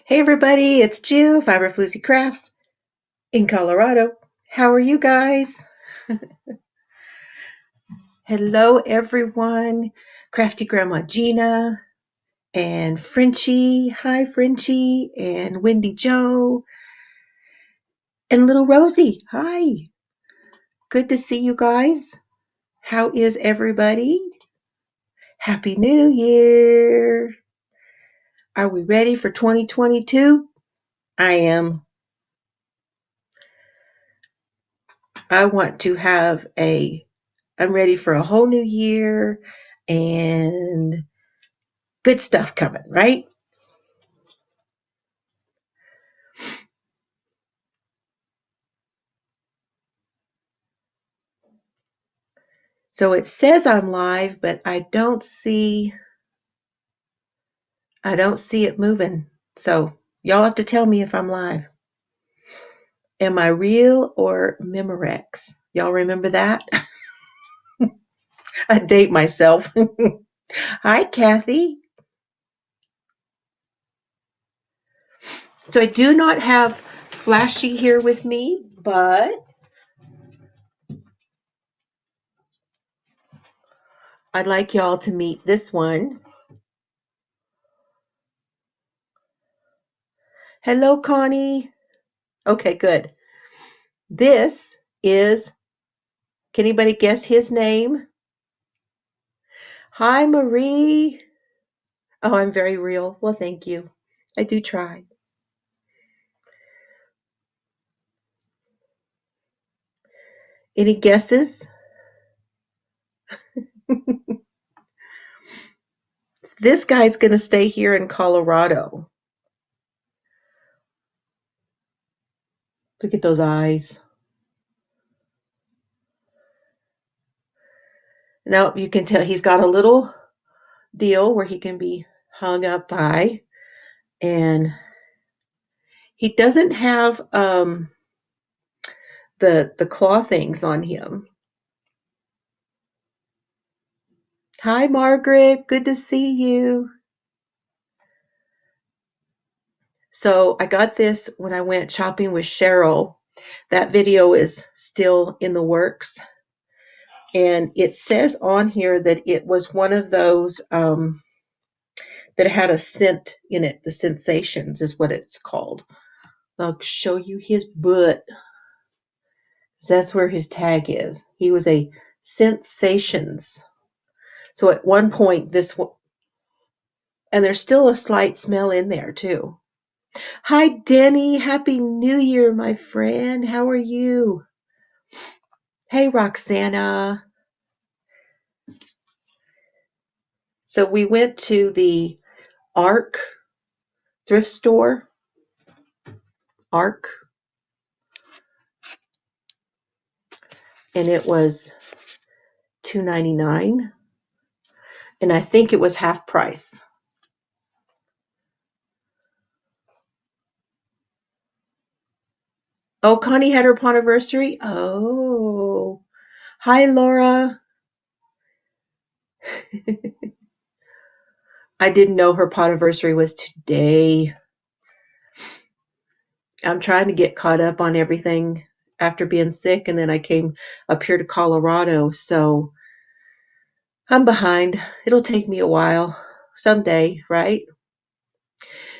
Hey everybody, it's Jill, Fiber Floozie Crafts in Colorado. How are you guys? Hello everyone. Crafty Grandma Gina and Frenchie. Hi Frenchie and Wendy Joe and little Rosie. Hi. Good to see you guys. How is everybody? Happy New Year. Are we ready for 2022? I am. I'm ready for a whole new year and good stuff coming, right? So it says I'm live, but I don't see it moving. So y'all have to tell me if I'm live. Am I real or Memorex? Y'all remember that? I date myself. Hi, Kathy. So I do not have Flashy here with me, but I'd like y'all to meet this one. Hello, Connie. Okay, good. This is, can anybody guess his name? Hi, Marie. Oh, I'm very real. Well, thank you. I do try. Any guesses? This guy's going to stay here in Colorado. Look at those eyes. Now you can tell he's got a little deal where he can be hung up by, and he doesn't have the claw things on him. Hi, Margaret. Good to see you. So I got this when I went shopping with Cheryl. That video is still in the works. And it says on here that it was one of those that had a scent in it. The Sensations is what it's called. I'll show you his butt. That's where his tag is. He was a Sensations. So at one point, and there's still a slight smell in there too. Hi, Denny. Happy New Year, my friend. How are you? Hey, Roxana. So we went to the Arc thrift store. Arc. And it was $2.99. And I think it was half price. Oh, Connie had her anniversary? Oh. Hi, Laura. I didn't know her anniversary was today. I'm trying to get caught up on everything after being sick, and then I came up here to Colorado, so I'm behind. It'll take me a while someday, right?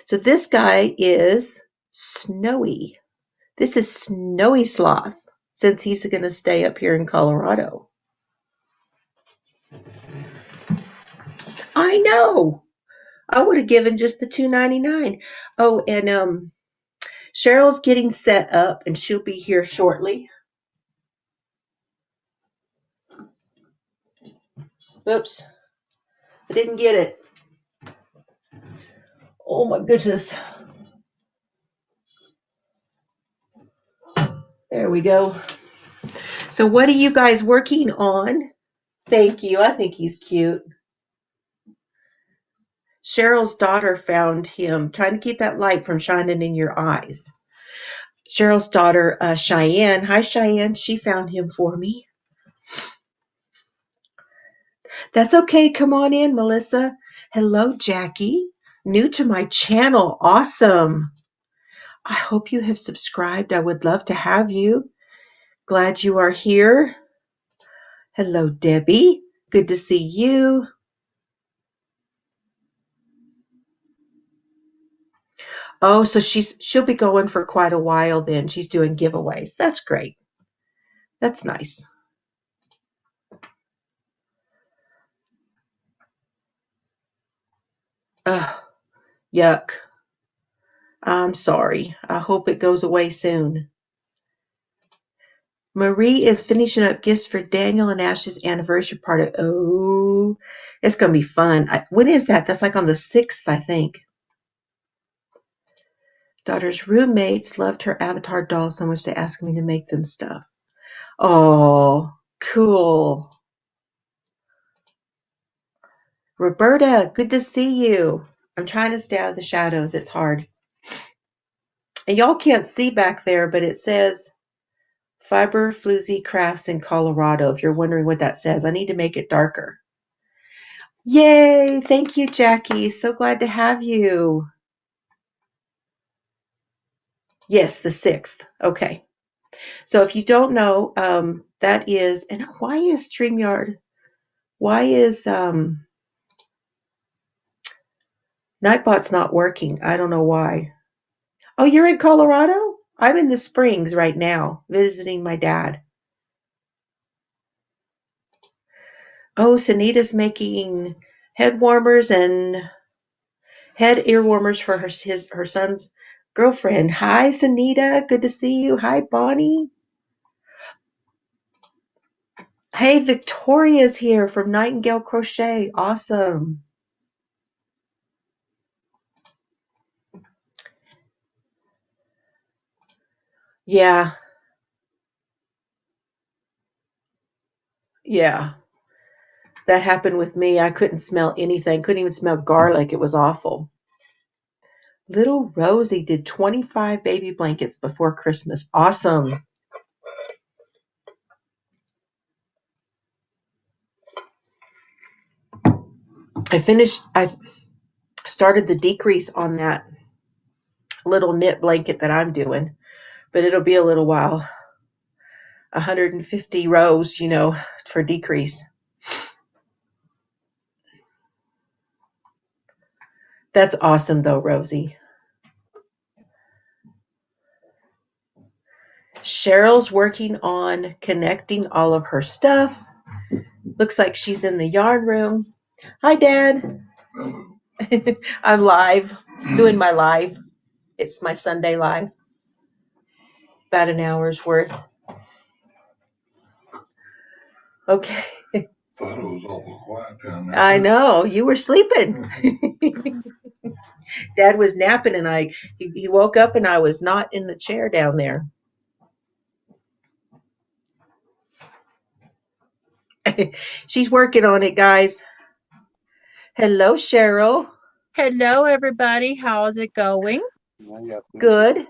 So this guy is Snowy. This is Snowy Sloth, since he's going to stay up here in Colorado. I know. I would have given just the $2.99. Oh, and Cheryl's getting set up, and she'll be here shortly. Oops. I didn't get it. Oh my goodness. There we go. So what are you guys working on? Thank you. I think he's cute. Cheryl's daughter found him, trying to keep that light from shining in your eyes. Cheryl's daughter, Cheyenne. Hi, Cheyenne. She found him for me. That's okay. Come on in, Melissa. Hello, Jackie. New to my channel. Awesome. I hope you have subscribed. I would love to have you. Glad you are here. Hello, Debbie. Good to see you. Oh, so she'll be going for quite a while then. She's doing giveaways. That's great. That's nice. Ugh, yuck. I'm sorry. I hope it goes away soon. Marie is finishing up gifts for Daniel and Ash's anniversary party. Oh, it's going to be fun. When is that? That's like on the 6th, I think. Daughter's roommates loved her avatar doll so much they asked me to make them stuff. Oh, cool. Roberta, good to see you. I'm trying to stay out of the shadows. It's hard. And y'all can't see back there, but it says Fiber Floozie Crafts in Colorado. If you're wondering what that says, I need to make it darker. Yay! Thank you, Jackie. So glad to have you. Yes, the 6th. Okay. So if you don't know, that is, and why is StreamYard, why is Nightbot's not working? I don't know why. Oh, you're in Colorado? I'm in the Springs right now, visiting my dad. Oh, Sanita's making head warmers and head ear warmers for her son's girlfriend. Hi, Sanita. Good to see you. Hi, Bonnie. Hey, Victoria's here from Nightingale Crochet. Awesome. Yeah. Yeah. That happened with me. I couldn't smell anything. Couldn't even smell garlic. It was awful. Little Rosie did 25 baby blankets before Christmas. Awesome. I started the decrease on that little knit blanket that I'm doing, but it'll be a little while. 150 rows, for decrease. That's awesome though, Rosie. Cheryl's working on connecting all of her stuff. Looks like she's in the yarn room. Hi, Dad. I'm live, doing my live. It's my Sunday live. About an hour's worth. Okay. Thought it was awful quiet down there. I know. You were sleeping. Dad was napping and he woke up and I was not in the chair down there. She's working on it, guys. Hello, Cheryl. Hello, everybody. How's it going? Good.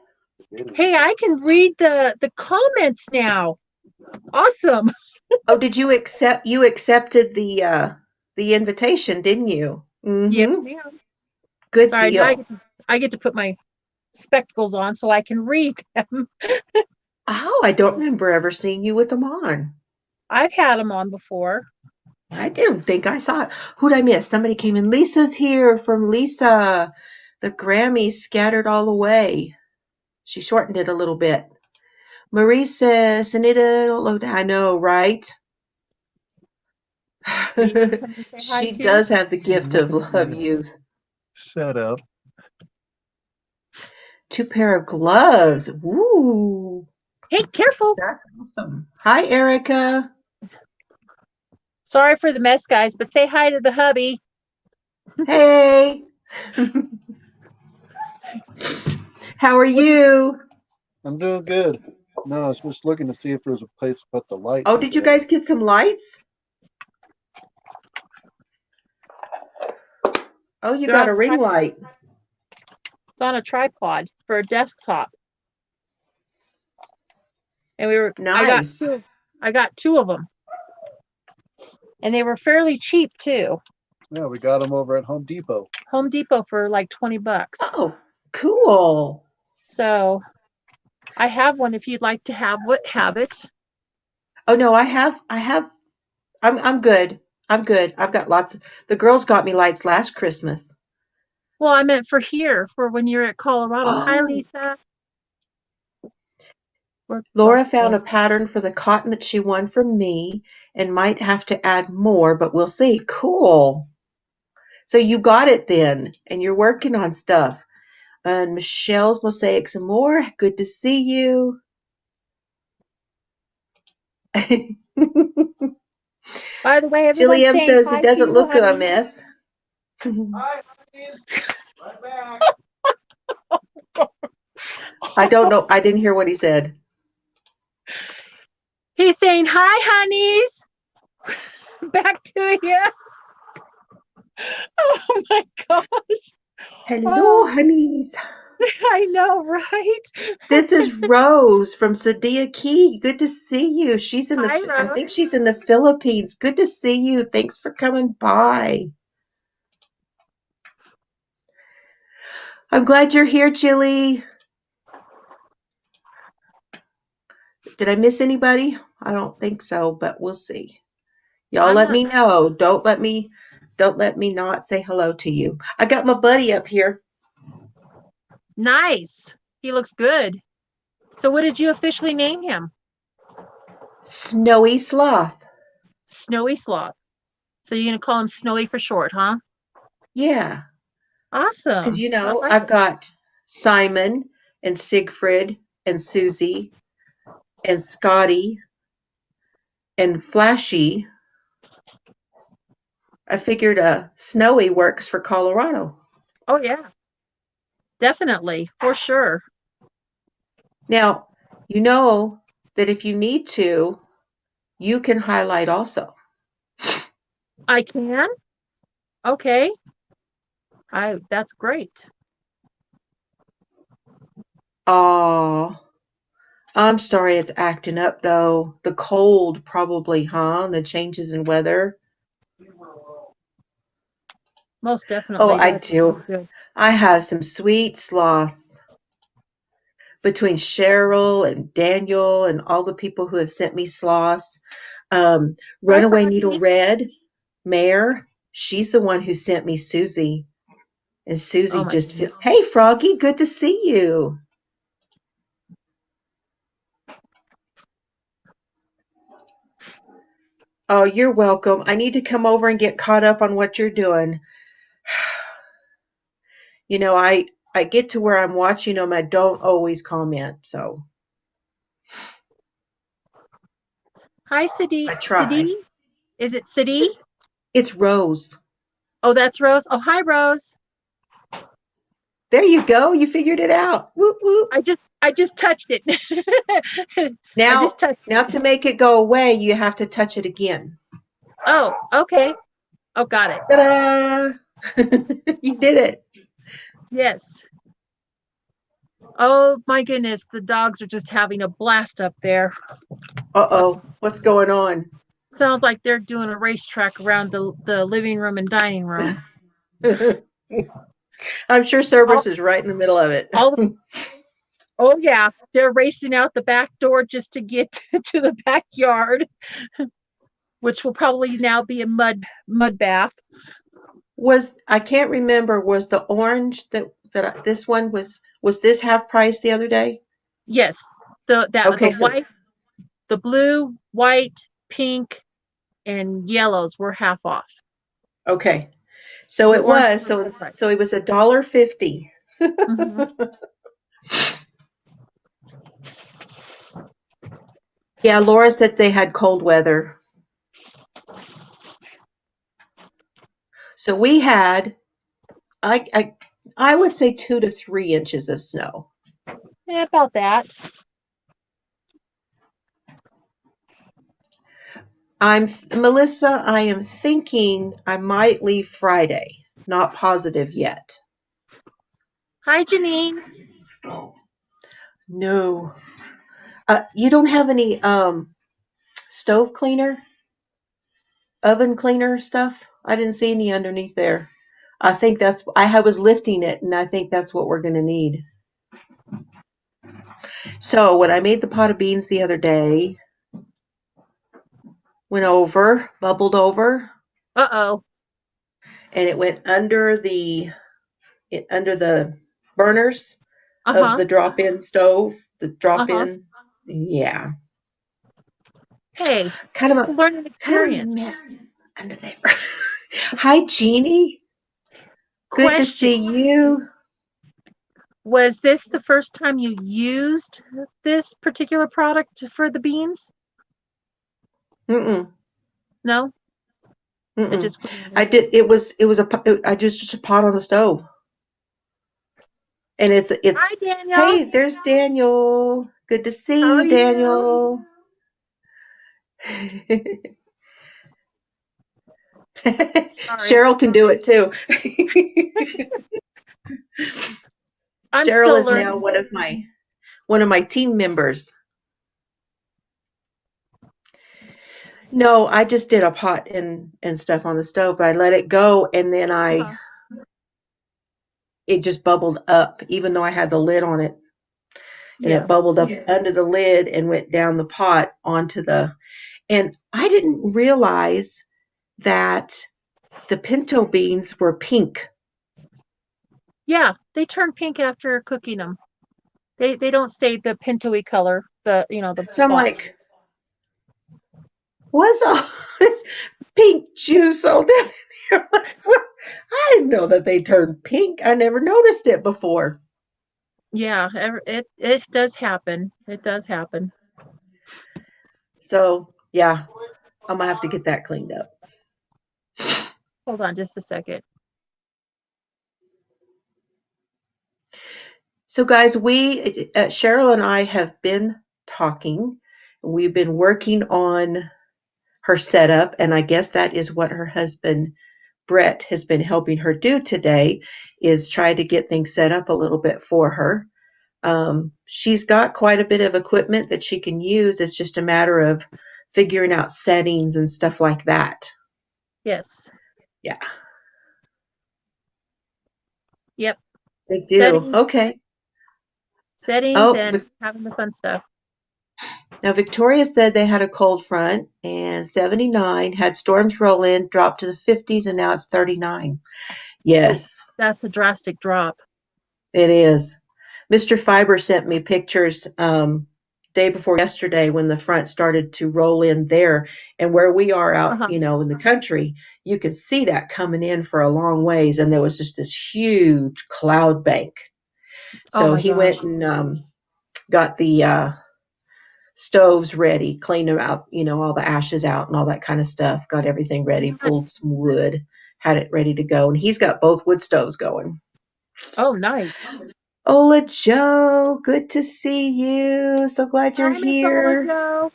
Hey, I can read the comments now. Awesome. Oh, did you accepted the invitation, didn't you? Mm-hmm. Yes, ma'am. Good Sorry, deal. I get to put my spectacles on so I can read them. Oh, I don't remember ever seeing you with them on. I've had them on before. I didn't think I saw it. Who'd I miss? Somebody came in. Lisa's here from Lisa. The Grammys scattered all away. She shortened it a little bit. Marie says, Sanita, don't look down. I know, right? She does have the gift of love youth. Set up. 2 pair of gloves. Woo. Hey, careful. That's awesome. Hi, Erica. Sorry for the mess, guys, but say hi to the hubby. Hey. How are you? I'm doing good. No, I was just looking to see if there's a place to put the light. Oh, did you guys get some lights? Oh, you got a ring light. It's on a tripod for a desktop. And Nice. I got 2 of them. And they were fairly cheap too. Yeah, we got them over at Home Depot. Home Depot for like $20. Oh, cool. So I have one if you'd like to have it. Oh no, I have I'm good. I'm good. I've got lots of the girls got me lights last Christmas. Well, I meant for here, for when you're at Colorado. Hi, Oh. Lisa. Laura found a pattern for the cotton that she won from me and might have to add more, but we'll see. Cool. So you got it then, and you're working on stuff. And Michelle's Mosaic some more. Good to see you. By the way, everyone's JillieM saying says hi it to doesn't you, look good, honey. miss. Hi, honey. Right back. I don't know. I didn't hear what he said. He's saying, hi, honeys. Back to you. Oh, my gosh. Hello, honeys. I know, right? This is Rose from Sadia Key. Good to see you. She's in Hi, I Rose. think she's in the Philippines. Good to see you. Thanks for coming by. I'm glad you're here, Jillie. Did I miss anybody? I don't think so, but we'll see. Y'all I'm let not me know. Don't let me not say hello to you. I got my buddy up here. nice. He looks good. So what did you officially name him? Snowy Sloth. Snowy Sloth. So you're going to call him Snowy for short, huh? Yeah. Because, Awesome. I like I've it. got Simon and Siegfried and Susie and Scotty and Flashy. I figured Snowy works for Colorado. Oh, yeah. Definitely. For sure. Now, you know that if you need to, you can highlight also. I can? Okay. That's great. Oh, I'm sorry it's acting up though. The cold probably, huh? The changes in weather. Most Oh, definitely. I That's do. good. I have some sweet sloths between Cheryl and Daniel and all the people who have sent me sloths. Hi, Runaway Needle Froggy. Red, Mare, she's the one who sent me Susie. And Susie Oh, my just goodness. hey, Froggy, good to see you. Oh, you're welcome. I need to come over and get caught up on what you're doing. I get to where I'm watching them. I don't always comment, so Hi, Sadi. I try. Sadi? Is it Sadi? It's Rose. Oh, that's Rose. Oh, hi, Rose. There you go. You figured it out. Whoop whoop. I just touched it. I just Now, touched now it. to make it go away, you have to touch it again. Oh, okay. Oh, got it. Ta-da! You did it. Yes. Oh, my goodness. The dogs are just having a blast up there. Uh-oh. What's going on? Sounds like they're doing a racetrack around the living room and dining room. I'm sure Cerberus All, is right in the middle of it. all Oh yeah, they're racing out the back door just to get to the backyard, which will probably now be a mud bath. I can't remember, was the orange this one was this half price the other day? Yes, the Okay, so white, the blue, white, pink, and yellows were half off. okay. So The it orange was was full price. so it was $1.50. Mm-hmm. Yeah, Laura said they had cold weather. So we had I would say 2 to 3 inches of snow. Yeah, about that. Melissa, I am thinking I might leave Friday. Not positive yet. Hi, Janine. No. You don't have any stove cleaner, oven cleaner stuff? I didn't see any underneath there. I think I was lifting it, and I think that's what we're going to need. So when I made the pot of beans the other day, bubbled over, Uh-oh. and it went under the burners of Uh-huh. the drop-in stove. The Uh-huh. drop-in, yeah, Hey, kind of it's a learning a experience. mess under there. Hi, Jeannie. Good to see Question. you. Was this the first time you used this particular product for the beans? Mm-mm. No? It Mm-mm. just I did. I just a pot on the stove, and it's. Hi, Daniel. Hey, there's Daniel. Good to see How are you, you? Daniel. Sorry. Cheryl can do it too. I'm Cheryl still is now learning. one of my team members. No, I just did a pot and stuff on the stove. I let it go, and then Uh-huh. it just bubbled up, even though I had the lid on it, and Yeah. it bubbled up under the lid and went down the pot onto the. And I didn't realize that the pinto beans were pink. Yeah, they turn pink after cooking them. They don't stay the pinto-y color, the So I'm spots. like, what's all this pink juice all down in here? What? I didn't know that they turned pink. I never noticed it before. Yeah, it does happen. It does happen. So yeah, I'm gonna have to get that cleaned up. Hold on just a second. So guys, Cheryl and I have been talking. We've been working on her setup, and I guess that is what her husband Brett has been helping her do today, is try to get things set up a little bit for her. She's got quite a bit of equipment that she can use. It's just a matter of figuring out settings and stuff like that. Yes. Yeah, Yep. they do. Settings, Okay. settings, Oh, and having the fun stuff. now Victoria said they had a cold front, and 79 had storms roll in, dropped to the 50s, and now it's 39. Yes, That's a drastic drop. it is. Mr. Fiber sent me pictures day before yesterday when the front started to roll in there, and where we are out, Uh-huh. in the country, you could see that coming in for a long ways, and there was just this huge cloud bank. Oh So my he gosh. went and got the stoves ready, cleaned them out, all the ashes out and all that kind of stuff, got everything ready, Nice. pulled some wood, had it ready to go, and he's got both wood stoves going. Oh, nice. Ola Joe, good to see you. So glad you're Hi, Miss Ola here. Joe.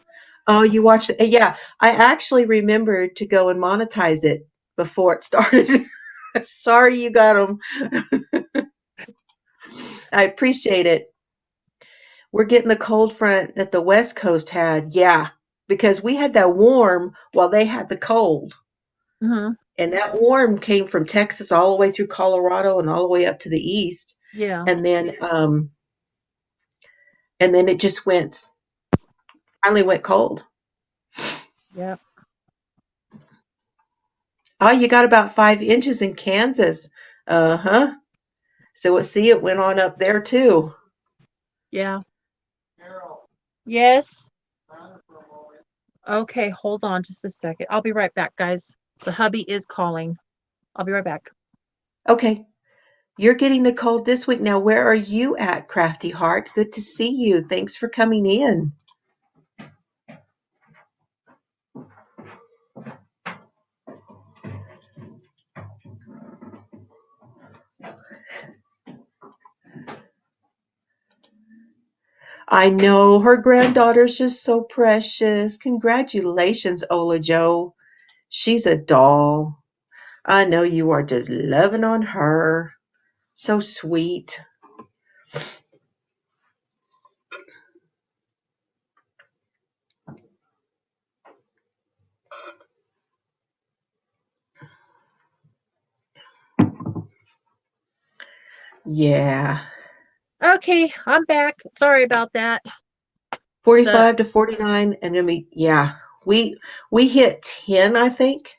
Oh, you watched it? Yeah, I actually remembered to go and monetize it before it started. Sorry you got them. I appreciate it. We're getting the cold front that the West Coast had. Yeah, because we had that warm while they had the cold. Mm-hmm. And that warm came from Texas all the way through Colorado and all the way up to the east. Yeah. And then it just finally went cold. Yep. Oh, you got about 5 inches in Kansas. Uh-huh. So it went on up there too. Yeah. Yes. Okay, hold on just a second. I'll be right back, guys. The hubby is calling. I'll be right back. Okay. You're getting the cold this week. Now, where are you at, Crafty Heart? Good to see you. Thanks for coming in. I know her granddaughter's just so precious. Congratulations, Ola Joe. She's a doll. I know you are just loving on her. So sweet. Yeah. Okay, I'm back. Sorry about that. 45 to 49 and then we hit 10, I think.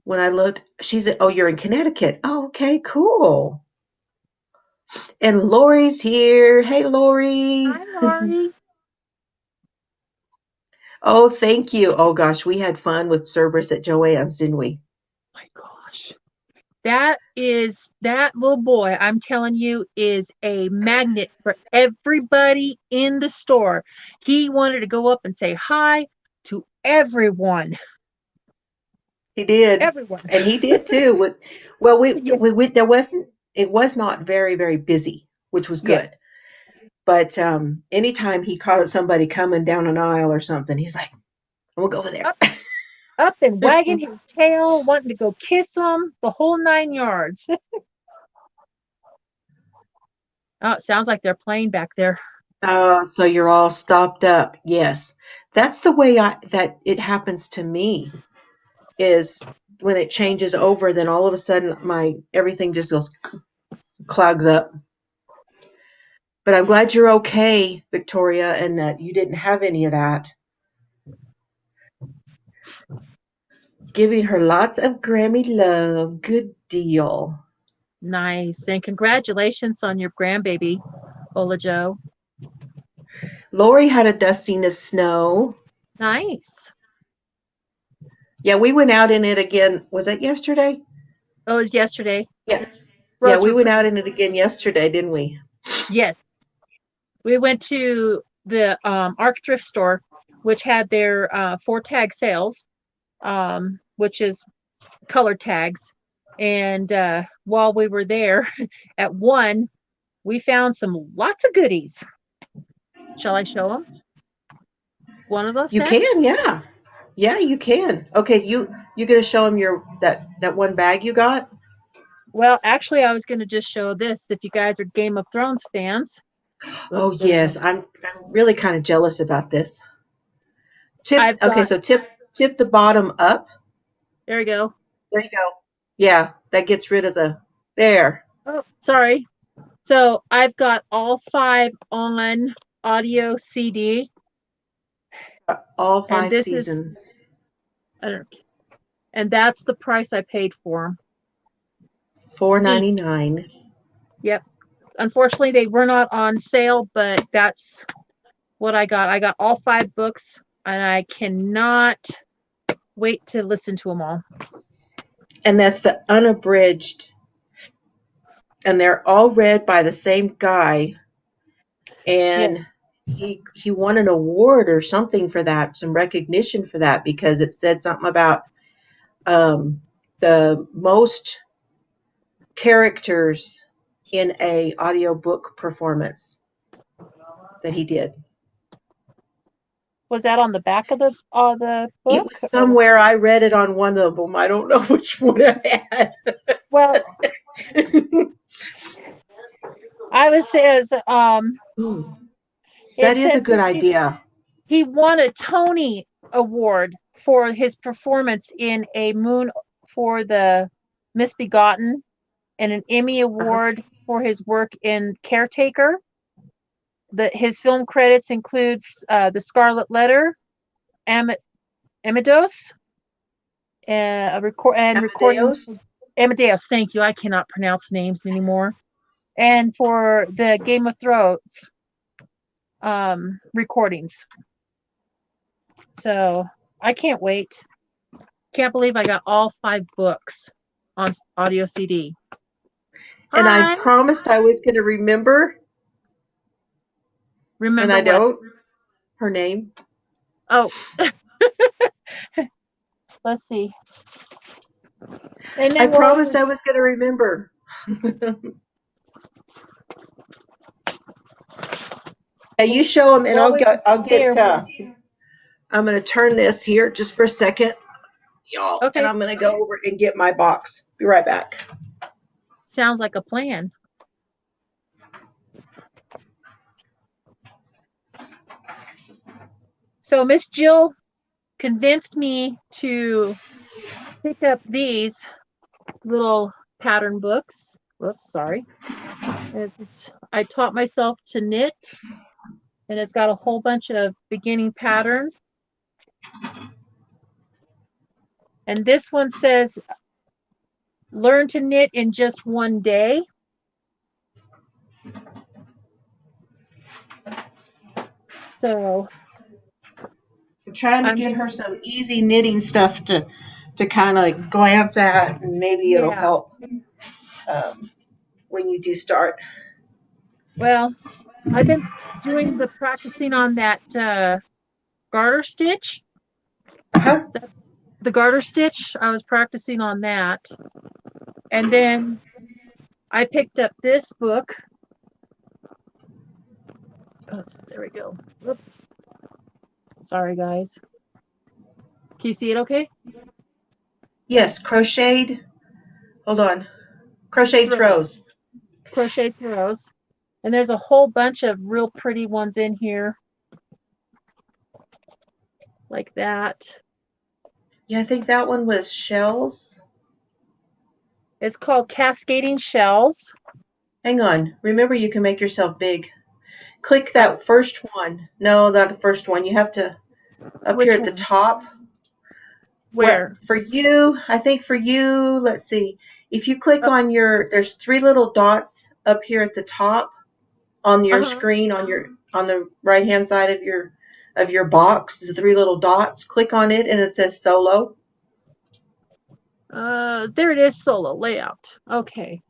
When I looked, she's oh, you're in Connecticut. Oh, okay, cool. And Lori's here. Hey, Lori. Hi, Lori. Oh, thank you. Oh gosh, we had fun with Cerberus at Joann's, didn't we? My gosh. That little boy, I'm telling you, is a magnet for everybody in the store. He wanted to go up and say hi to everyone. He did. Everyone. And he did too. Well, Yes. it was not very, very busy, which was Yes. good. But anytime he caught somebody coming down an aisle or something, he's like, we'll go over there. Up and wagging his tail, wanting to go kiss him, the whole 9 yards. Oh, it sounds like they're playing back there. Oh, so you're all stopped up. Yes. That's the way that it happens to me is when it changes over, then all of a sudden everything just goes clogs up. But I'm glad you're okay, Victoria, and that you didn't have any of that. Giving her lots of Grammy love. Good deal. Nice. And congratulations on your grandbaby, Ola Joe. Lori had a dusting of snow. Nice. Yeah, we went out in it again. Was that yesterday? Oh, it was yesterday. Yeah. Yeah, Roads we were went pretty. out in it again yesterday, didn't we? Yes. We went to the ARC thrift store, which had their 4-tag sales, which is color tags. And while we were there, at one, we found lots of goodies. Shall I show them? One of those You sets? can, yeah. Yeah, you can. Okay, you gonna show him that one bag you got? Well, actually, I was going to just show this. If you guys are Game of Thrones fans. Oops, Oh there we yes, go. I'm really kind of jealous about this. Tip. I've Okay, got, so tip the bottom up. there we go. There you go. Yeah, that gets rid of the there. Oh, sorry. So I've got all 5 on audio CD. All And 5 this is, seasons. I don't know, and that's the price I paid for them. $4.99. Yep. Unfortunately, they were not on sale, but that's what I got. I got all 5 books, and I cannot wait to listen to them all. And that's the unabridged. And they're all read by the same guy. Yes. And he won an award or something for that, some recognition for that, because it said something about the most characters in a audiobook performance that he did. Was that on the back of the It book? was somewhere. I read it on one of them. I don't know which one I had. Well, I was says Ooh, that it is a said good idea. he won a Tony Award for his performance in A Moon for the Misbegotten, and an Emmy Uh-huh. Award for his work in Caretaker. His film credits includes The Scarlet Letter, Amadeus, recording Amadeus. Amadeus. Thank you. I cannot pronounce names anymore. And for the Game of Thrones recordings. So I can't wait. Can't believe I got all 5 books on audio CD. And I Hi. promised I was going to remember, and Remember I what? don't. Her name. Oh, let's see. And I then promised I was going to remember. Yeah, you show them, and while we were I'll get. there. I'm going to turn this here just for a second, y'all, and Okay. I'm going to go over and get my box. Be right back. Sounds like a plan. So Miss Jill convinced me to pick up these little pattern books. whoops, sorry. I taught myself to knit, and it's got a whole bunch of beginning patterns. And this one says, learn to knit in just one day. So I'm trying to get her some easy knitting stuff to kind of glance at, and maybe it'll help when you do start. Well, I've been doing the practicing on that garter stitch. Uh-huh. The garter stitch, I was practicing on that. And then I picked up this book. Oops, there we go. Oops. Sorry, guys. Can you see it okay? Yes, crocheted. Hold on. Crochet throws. Crochet throws. And there's a whole bunch of real pretty ones in here. Like that. Yeah, I think that one was shells. It's called Cascading Shells. Hang on. Remember, you can make yourself big. Click that first one. No, not the first one. You have to up here at the top. Where? For you, I think for you, let's see. If you click on there's 3 little dots up here at the top on your screen on the right hand side of your box. There's 3 little dots. Click on it and it says solo. There it is, solo layout. Okay.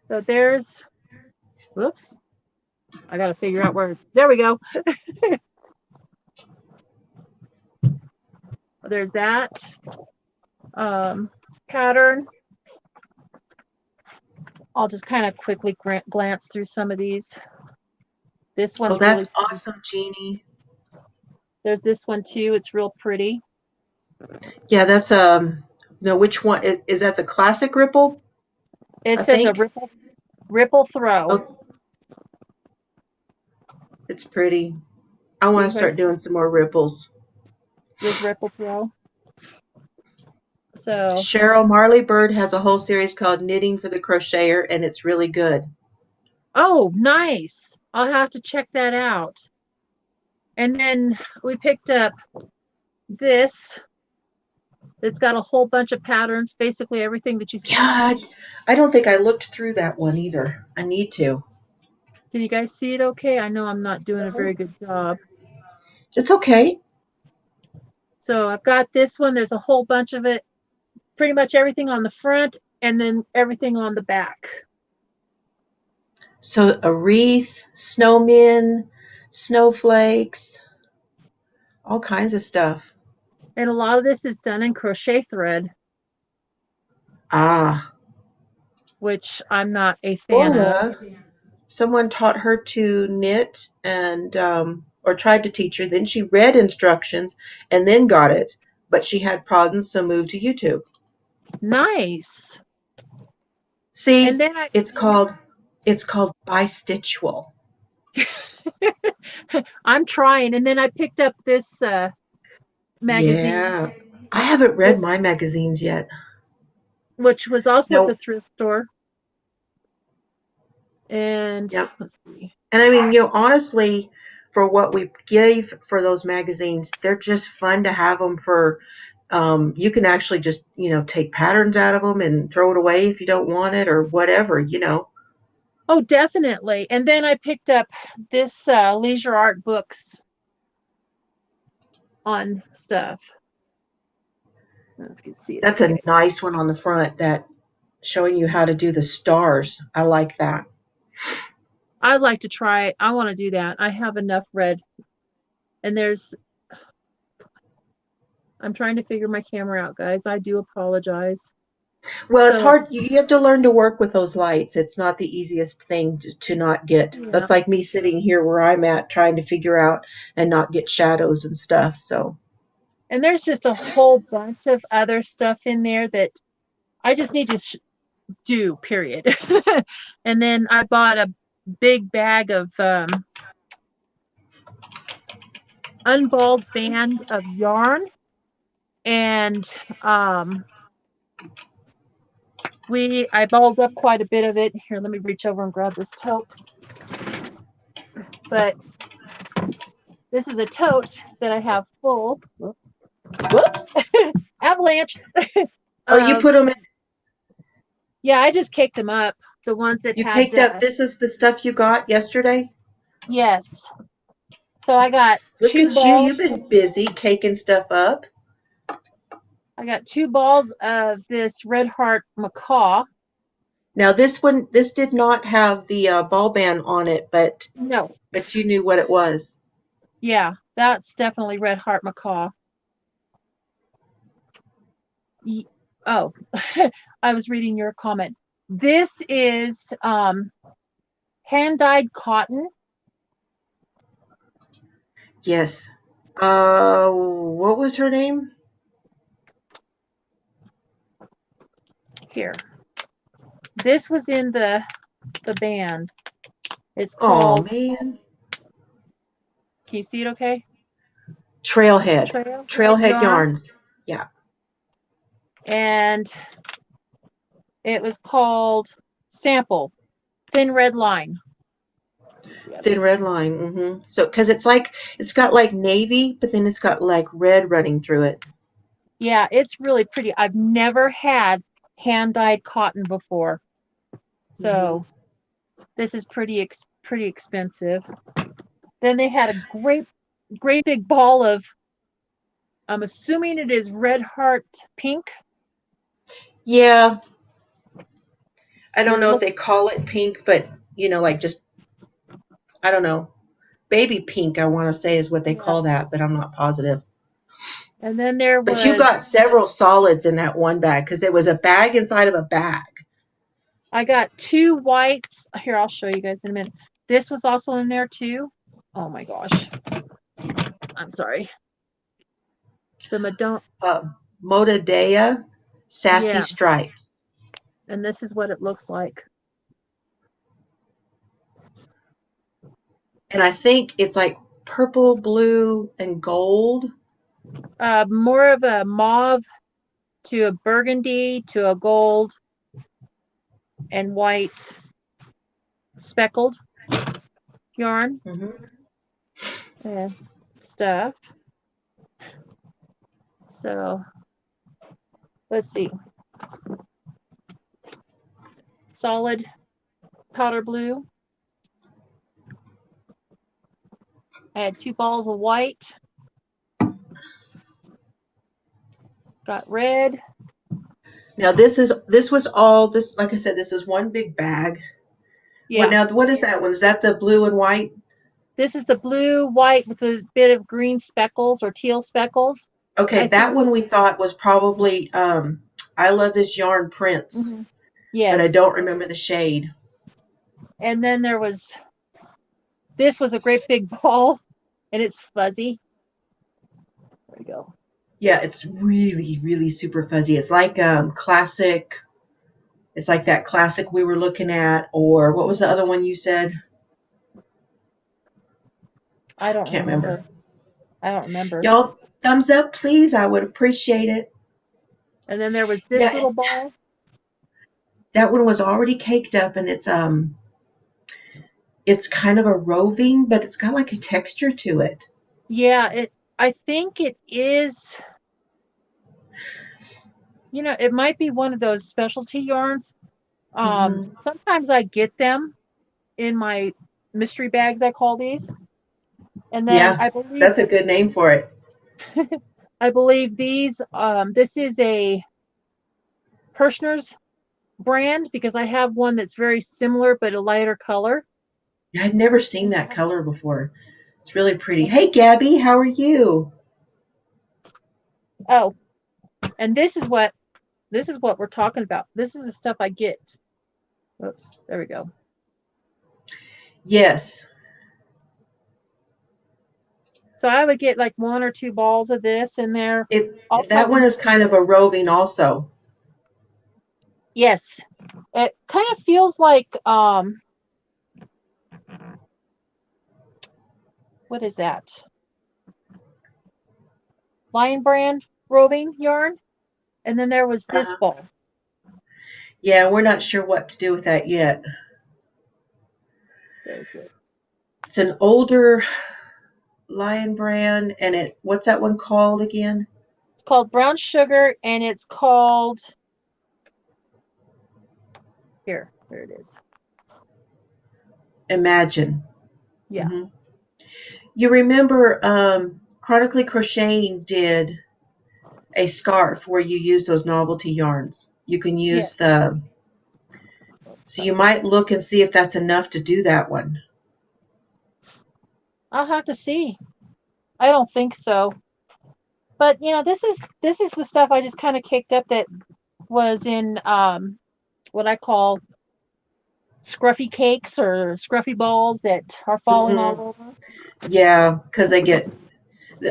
So there's, whoops. I got to figure out where, there we go. There's that pattern. I'll just kind of quickly glance through some of these. This one's that's really awesome, Jeannie. There's this one too. It's real pretty. Yeah, that's no, which one is that? The classic ripple? It says a ripple throw. Oh, it's pretty. I want to start doing some more ripples. This ripple throw. So Cheryl Marley Bird has a whole series called Knitting for the Crocheter, and it's really good. Oh, nice. I'll have to check that out. And then we picked up this. It's got a whole bunch of patterns, basically everything that you see. Yeah, I don't think I looked through that one either. I need to. Can you guys see it okay? I know I'm not doing a very good job. It's okay. So I've got this one. There's a whole bunch of it. Pretty much everything on the front and then everything on the back. So a wreath, snowmen, snowflakes, all kinds of stuff. And a lot of this is done in crochet thread. Ah. Which I'm not a fan of. Someone taught her to knit and or tried to teach her. Then she read instructions and then got it. But she had problems, so moved to YouTube. Nice. See, and then it's called bistitchual. I'm trying. And then I picked up this magazine. Yeah. I haven't read my magazines yet. Which was also at the thrift store. And let's see. And I mean, honestly, for what we gave for those magazines, they're just fun to have them for. You can actually just, take patterns out of them and throw it away if you don't want it or whatever, Oh, definitely. And then I picked up this leisure art books on stuff. I don't know if you can see it. That's a nice one on the front that showing you how to do the stars. I like that. I'd like to try it. I want to do that. I have enough read. And I'm trying to figure my camera out, guys. I do apologize. Well, it's hard. You have to learn to work with those lights. It's not the easiest thing to not get. Yeah. That's like me sitting here where I'm at trying to figure out and not get shadows and stuff. So. And there's just a whole bunch of other stuff in there that I just need to do, period. And then I bought a big bag of unballed band of yarn and I balled up quite a bit of it. Here, let me reach over and grab this tote. But this is a tote that I have full. Whoops. Avalanche. Oh, you put them in. Yeah, I just caked them up. The ones that You had. caked up. This is the stuff you got yesterday. Yes. So I got Look 2 at balls. you. You've been busy caking stuff up. I got 2 balls of this red heart macaw. Now this did not have the ball band on it, but No. But you knew what it was. Yeah, that's definitely red heart macaw. Oh, I was reading your comment. This is hand-dyed cotton. Yes. What was her name? Here. This was in the band. It's Oh, called. man. Can you see it okay? Trailhead. Trailhead Yarn. Yarns. Yeah. And it was called Sample Thin Red Line. Thin red line. Mm-hmm. So, because it's got like navy, but then it's got like red running through it. Yeah, it's really pretty. I've never had hand-dyed cotton before. So this is pretty expensive. Then they had a great big ball of, I'm assuming it is red heart pink. Yeah. I don't know if they call it pink, but like just, I don't know. Baby pink, I want to say is what they call that, but I'm not positive. And then there was. But you got several solids in that one bag because it was a bag inside of a bag. I got 2 whites. Here, I'll show you guys in a minute. This was also in there too. Oh my gosh. I'm sorry. The Madonna. Modadea Sassy Stripes. And this is what it looks like. And I think it's like purple, blue, and gold. More of a mauve to a burgundy to a gold and white speckled yarn and stuff. So let's see. Solid powder blue. I had 2 balls of white. Got red. Now this was all this, like I said, this is one big bag. Yeah. What is that one? Is that the blue and white? This is the blue, white with a bit of green speckles or teal speckles. Okay, that one we thought was probably I Love This Yarn Prince. Yes. But I don't remember the shade. And then this was a great big ball, and it's fuzzy. There we go. Yeah, it's really, really super fuzzy. It's like classic. It's like that classic we were looking at, or what was the other one you said? I don't remember. I don't remember. Y'all, thumbs up, please. I would appreciate it. And then there was this little ball. That one was already caked up, and it's kind of a roving, but it's got like a texture to it. Yeah, I think it is. It might be one of those specialty yarns. Sometimes I get them in my mystery bags, I call these. And then I believe that's a good name for it. I believe these, this is a Hirschner's brand because I have one that's very similar but a lighter color. I've never seen that color before. It's really pretty. Hey, Gabby, how are you? Oh, and this is what we're talking about. This is the stuff I get. Oops, there we go. Yes. So I would get like 1 or 2 balls of this in there. That one is kind of a roving also. Yes. It kind of feels like, what is that? Lion Brand roving yarn. And then there was this ball. Yeah, we're not sure what to do with that yet. Very good. It's an older Lion brand, and what's that one called again? It's called Brown Sugar, and it's called here it is. Imagine. Yeah. Mm-hmm. You remember Chronically Crocheting did a scarf where you use those novelty yarns. You can use so you might look and see if that's enough to do that one. I'll have to see. I don't think so. But this is the stuff I just kind of kicked up that was in what I call scruffy cakes or scruffy balls that are falling all over. Yeah, because they get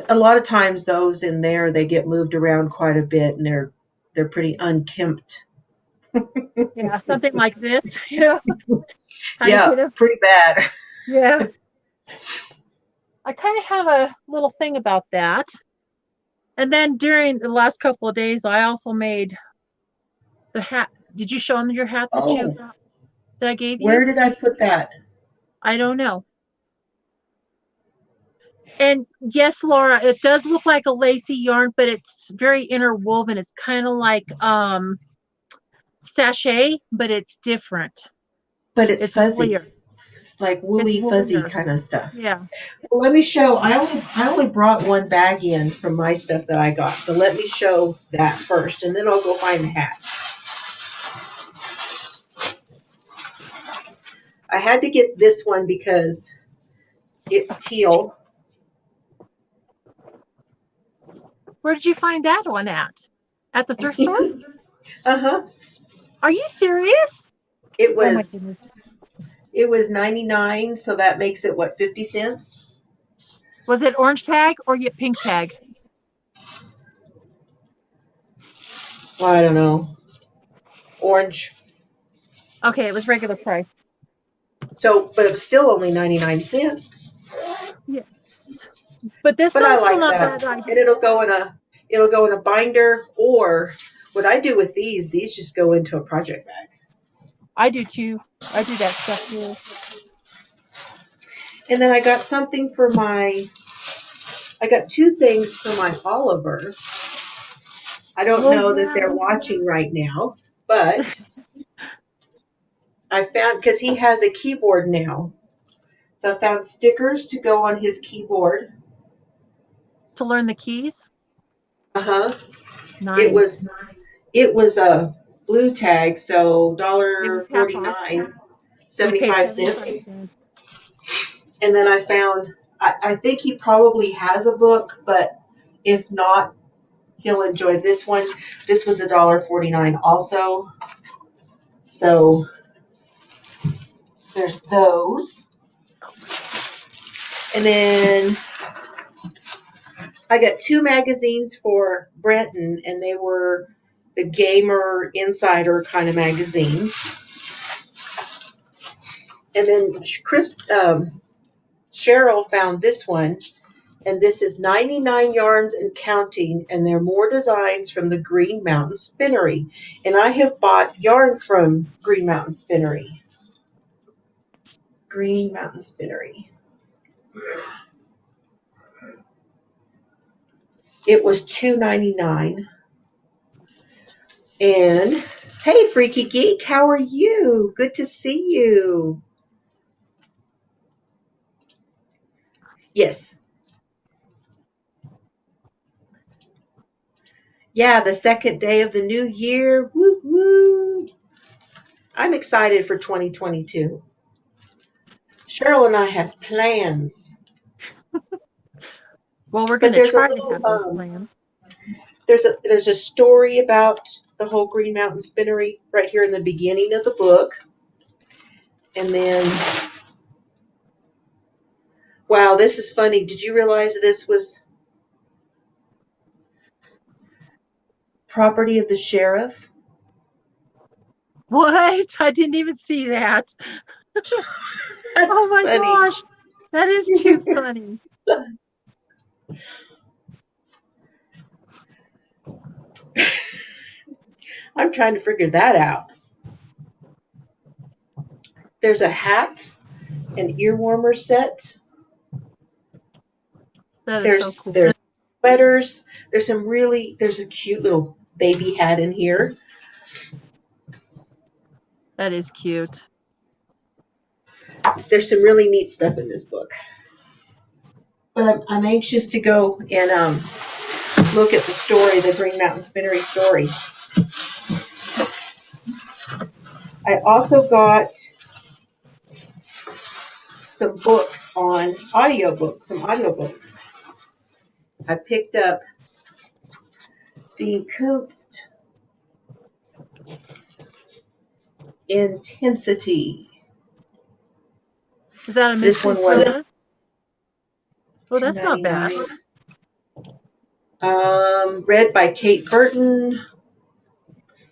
a lot of times those in there they get moved around quite a bit and they're pretty unkempt. Yeah, something like this, How Yeah, to get pretty bad. Yeah. I kind of have a little thing about that. And then during the last couple of days, I also made the hat. Did you show them your hat that I gave you? Where did I put that? I don't know. And yes, Laura, it does look like a lacy yarn, but it's very interwoven. It's kind of like sachet, but it's different. But it's fuzzy. Woolier. It's like woolly, fuzzy woolier. kind of stuff. Yeah. Well, let me show. I only brought one bag in from my stuff that I got. So let me show that first, and then I'll go find the hat. I had to get this one because it's teal. Where did you find that one at? At the thrift store? Uh-huh. Are you serious? It Oh my was goodness. it was 99, so that makes it what, 50 cents? Was it orange tag or pink tag? Well, I don't know. Orange. Okay, it was regular price. So, but it was still only 99 cents. Yes. But this But I one's still like not that. bad idea. And it'll go in a binder, or what I do with these just go into a project bag. I do too. I do that stuff too. And then I got I got two things for my Oliver. I don't know that they're watching right now, but I found, because he has a keyboard now. So I found stickers to go on his keyboard. To learn the keys? Uh-huh. Nice. It was a blue tag, so $1.49, 75 cents. And then I found, I think he probably has a book, but if not, he'll enjoy this one. This was $1.49 also. So there's those. And then I got two magazines for Brenton, and they were the Gamer Insider kind of magazines. And then Cheryl found this one, and this is 99 yarns and counting, and there are more designs from the Green Mountain Spinnery. And I have bought yarn from Green Mountain Spinnery. Green Mountain Spinnery. It was $2.99. And hey, Freaky Geek, how are you? Good to see you. Yes. Yeah, the second day of the new year. Woo woo. I'm excited for 2022. Cheryl and I have plans. Well, we're going to try to have those plans. There's a story about the whole Green Mountain Spinnery right here in the beginning of the book. And then, wow, this is funny. Did you realize this was property of the sheriff? What? I didn't even see that. That's oh my funny. gosh. That is too funny. I'm trying to figure that out. There's a hat, an ear warmer set. That is There's so cool. there's sweaters. There's a cute little baby hat in here. That is cute. There's some really neat stuff in this book. But I'm anxious to go and look at the story, the Green Mountain Spinnery story. I also got some books on some audiobooks. I picked up Dean Koontz Intensity. Is that a This mystery one was thriller? Oh, that's not bad. Read by Kate Burton.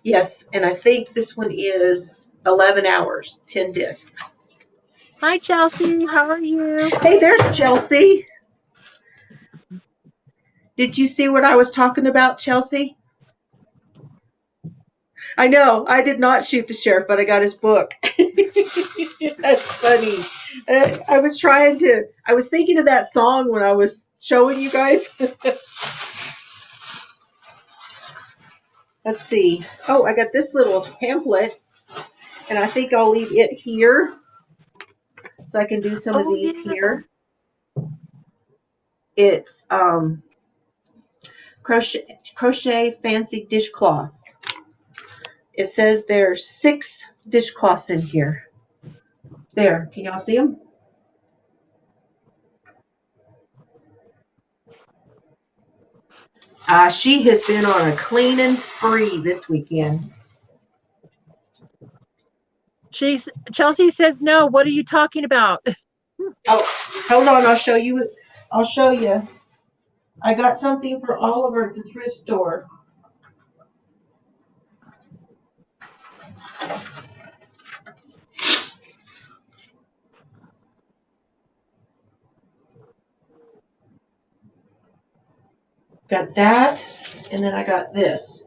Yes, and I think this one is 11 hours, 10 discs. Hi, Chelsea. How are you? Hey, there's Chelsea. Did you see what I was talking about, Chelsea? I know, I did not shoot the sheriff, but I got his book. That's funny. I was thinking of that song when I was showing you guys. Let's see. Oh, I got this little pamphlet, and I think I'll leave it here so I can do some of these here. It's crochet fancy dishcloths. It says there's 6 dishcloths in here. There, can y'all see them? She has been on a cleaning spree this weekend. Chelsea says no. What are you talking about? Oh, hold on. I'll show you. I got something for Oliver at the thrift store. Got that, and then I got this.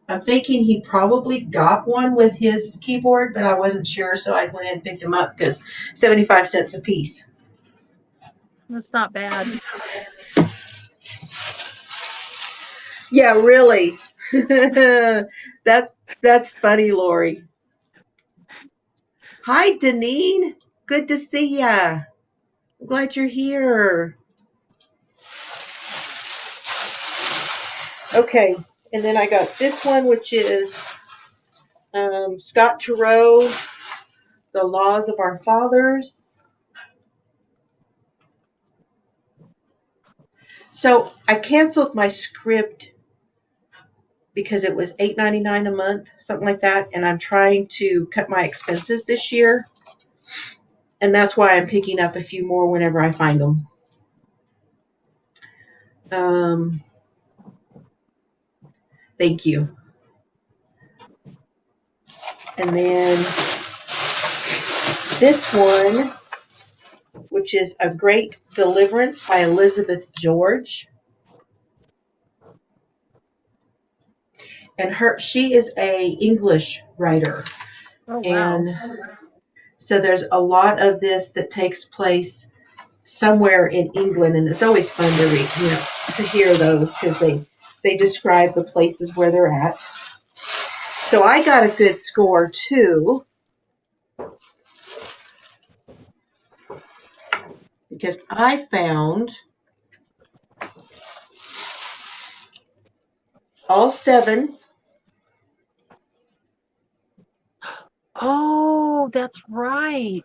I'm thinking he probably got one with his keyboard, but I wasn't sure, so I went ahead and picked them up because 75 cents a piece. That's not bad. Yeah, really. That's funny, Lori. Hi, Deneen. Good to see ya. I'm glad you're here. Okay, and then I got this one, which is Scott Turow, The Laws of Our Fathers. So I canceled my script because it was $8.99 a month, something like that, and I'm trying to cut my expenses this year. And that's why I'm picking up a few more whenever I find them. Thank you. And then this one, which is A Great Deliverance by Elizabeth George. And she is a English writer. Oh, wow. And so there's a lot of this that takes place somewhere in England, and it's always fun to read, to hear those because they describe the places where they're at. So I got a good score too, because I found all 7. Oh, that's right.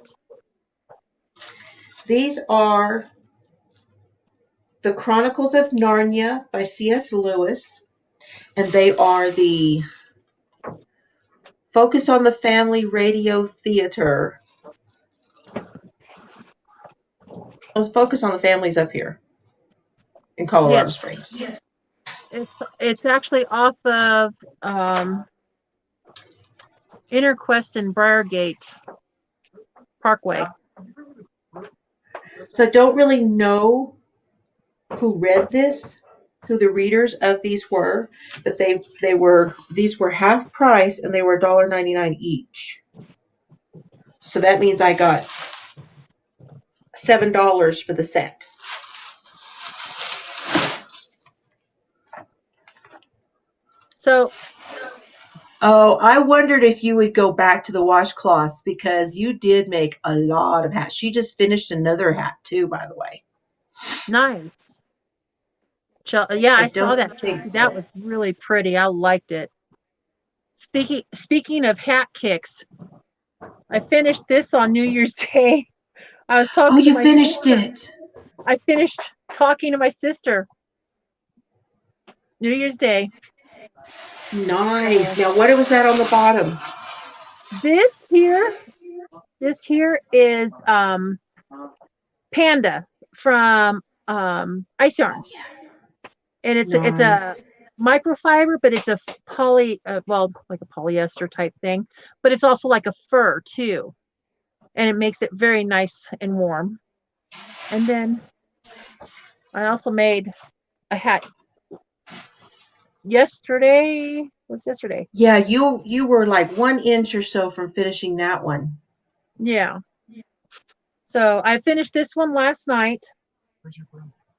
These are The Chronicles of Narnia by C.S. Lewis, and they are the Focus on the Family Radio Theater. Focus on the Family's up here in Colorado Springs. Yes. It's actually off of Interquest and Briargate Parkway. So I don't really know who read this, who the readers of these were, but these were half price and they were $1.99 each. So that means I got $7 for the set. So, oh, I wondered if you would go back to the washcloths because you did make a lot of hats. She just finished another hat too, by the way. nice. Yeah, I saw don't that. think so. That was really pretty. I liked it. Speaking of hat kicks, I finished this on New Year's Day. I was talking Oh, to you my finished sister. it. I finished talking to my sister. New Year's Day. Nice. Now, what was that on the bottom? This here is Panda from Ice Yarns. And it's a microfiber, but it's a like a polyester type thing, but it's also like a fur too. And it makes it very nice and warm. And then I also made a hat yesterday. Was yesterday? Yeah, you were like 1 inch or so from finishing that one. Yeah. So I finished this one last night,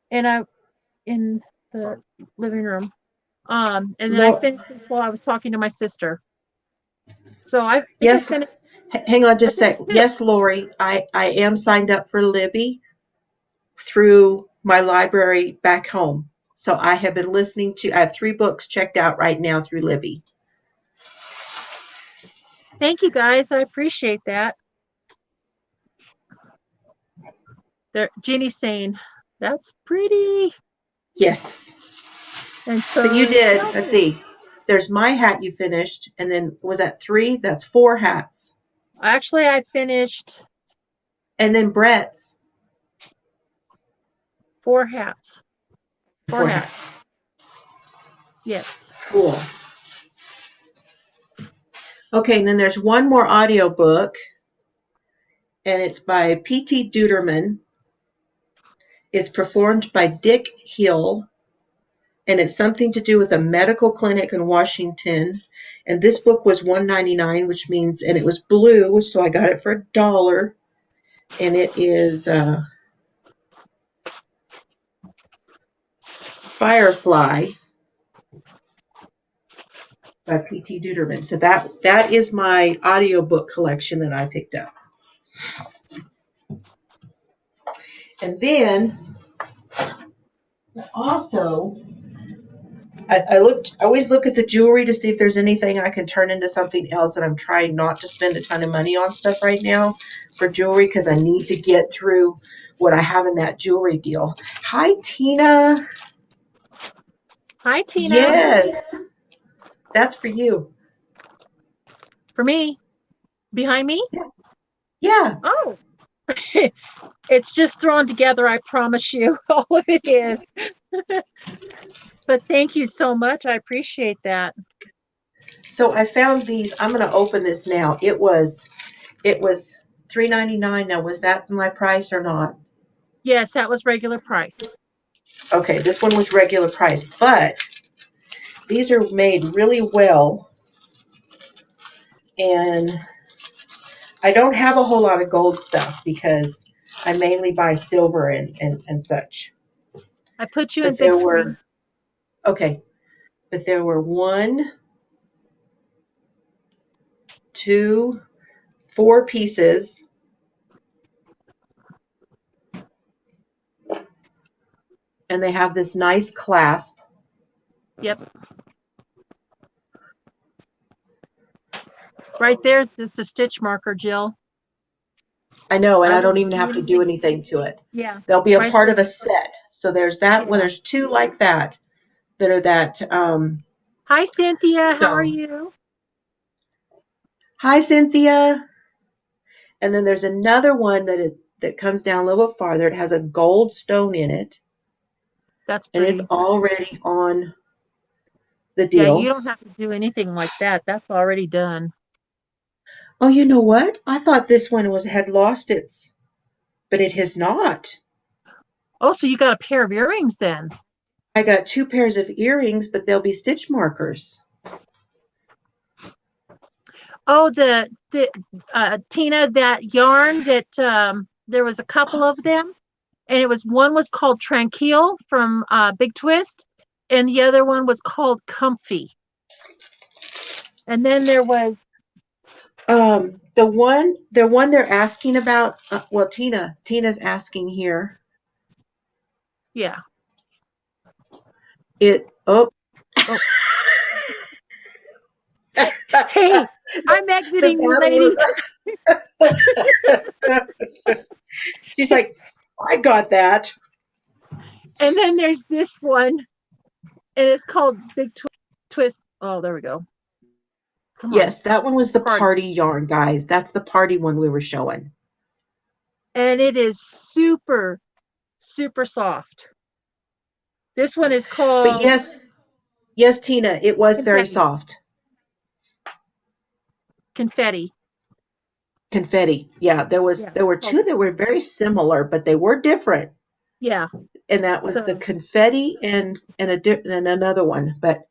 and I in the living room. And then I finished this while I was talking to my sister. So I Yes. finished. Hang on just a sec. Yes, Lori, I am signed up for Libby through my library back home. So I have been listening to, I have 3 books checked out right now through Libby. Thank you guys. I appreciate that. Jeannie's saying, that's pretty. Yes. And So you did, let's see. There's my hat you finished, and then was that 3? That's 4 hats. Actually, I finished. And then Brett's. 4 hats. 4 hats. Yes. Cool. Okay, and then there's one more audio book, and it's by P.T. Duderman. It's performed by Dick Hill, and it's something to do with a medical clinic in Washington. And this book was $1.99, which means, and it was blue, so I got it for $1. And it is Firefly by P.T. Duderman. So that is my audiobook collection that I picked up. And then also, I always look at the jewelry to see if there's anything I can turn into something else, and I'm trying not to spend a ton of money on stuff right now for jewelry because I need to get through what I have in that jewelry deal. Hi, Tina. Hi, Tina. Yes. That's for you. For me? Behind me? Yeah. Oh. It's just thrown together, I promise you. All of it is. But thank you so much. I appreciate that. So I found these. I'm going to open this now. It was $3.99. Now, was that my price or not? Yes, that was regular price. Okay, this one was regular price, but these are made really well. And I don't have a whole lot of gold stuff because I mainly buy silver and such. I put you in big screen. Okay, but there were 1, 2, 4 pieces. And they have this nice clasp. Yep. Right there, it's a stitch marker, Jill. I know, and I don't even have to do anything to it. Yeah. They'll be a part of a set. So there's that. Well, there's 2 like that are that. Hi, Cynthia. How are you? Hi, Cynthia. And then there's another one that comes down a little bit farther. It has a gold stone in it. That's pretty. And it's already on the deal. Yeah, you don't have to do anything like that. That's already done. Oh, you know what? I thought this one had lost its, but it has not. Oh, so you got a pair of earrings then? I got 2 pairs of earrings, but they'll be stitch markers. Oh, the Tina, that yarn that there was a couple of them, and it was one was called Tranquil from Big Twist, and the other one was called Comfy. And then there was the one they're asking about. Well, Tina's asking here. yeah. Oh. Hey, I'm exiting you, lady. She's like, I got that. And then there's this one, and it's called Big Twist. Oh, there we go. Come Yes, on. that one was the party yarn, guys. That's the party one we were showing. And it is super, super soft. This one is called. But yes, Tina, it was Confetti. very soft. Confetti. Yeah, there were two that were very similar, but they were different. Yeah. And that was the confetti and another one, but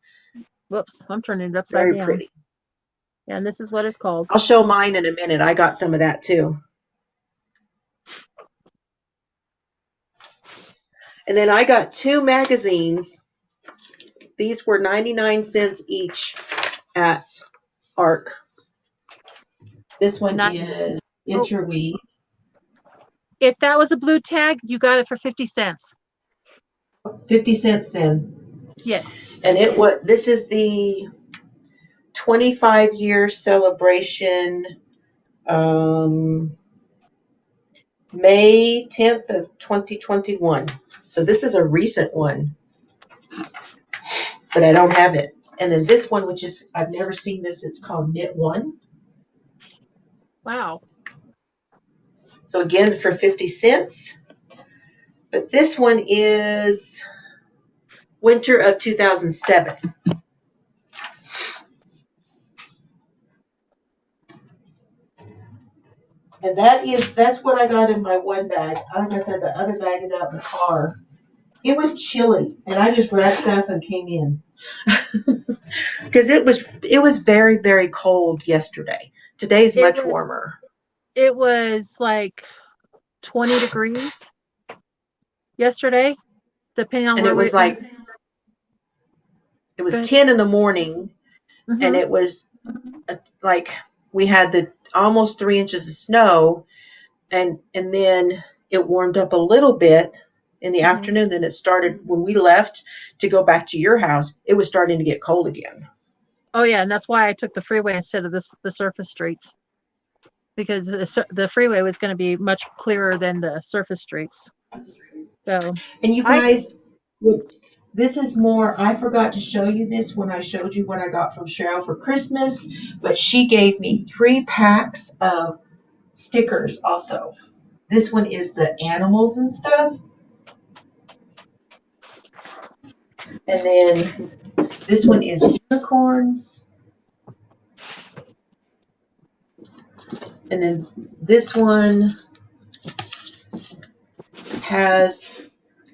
whoops, I'm turning it upside very down. pretty. Yeah, and this is what it's called. I'll show mine in a minute. I got some of that too. And then I got 2 magazines. These were 99 cents each at ARC. This one is Interweave. If that was a blue tag, you got it for 50 cents. 50 cents then. Yes. And this is the 25-year celebration, May 10th of 2021. So this is a recent one, but I don't have it. And then this one, which is, I've never seen this, it's called Knit One. Wow. So again, for 50 cents. But this one is winter of 2007. And that's what I got in my one bag. Like I said, the other bag is out in the car. It was chilly, and I just grabbed stuff and came in. Because it was very, very cold yesterday. Today's much warmer. It was like 20 degrees yesterday, depending on and where it was it was 10 in the morning, and it was like we had the almost 3 inches of snow, and then it warmed up a little bit in the afternoon. Then it started when we left to go back to your house. It was starting to get cold again. Oh yeah, and that's why I took the freeway instead of the surface streets, because the freeway was going to be much clearer than the surface streets. So, and you guys, this is more, I forgot to show you this when I showed you what I got from Cheryl for Christmas, but she gave me 3 packs of stickers also. This one is the animals and stuff. And then this one is unicorns. And then this one has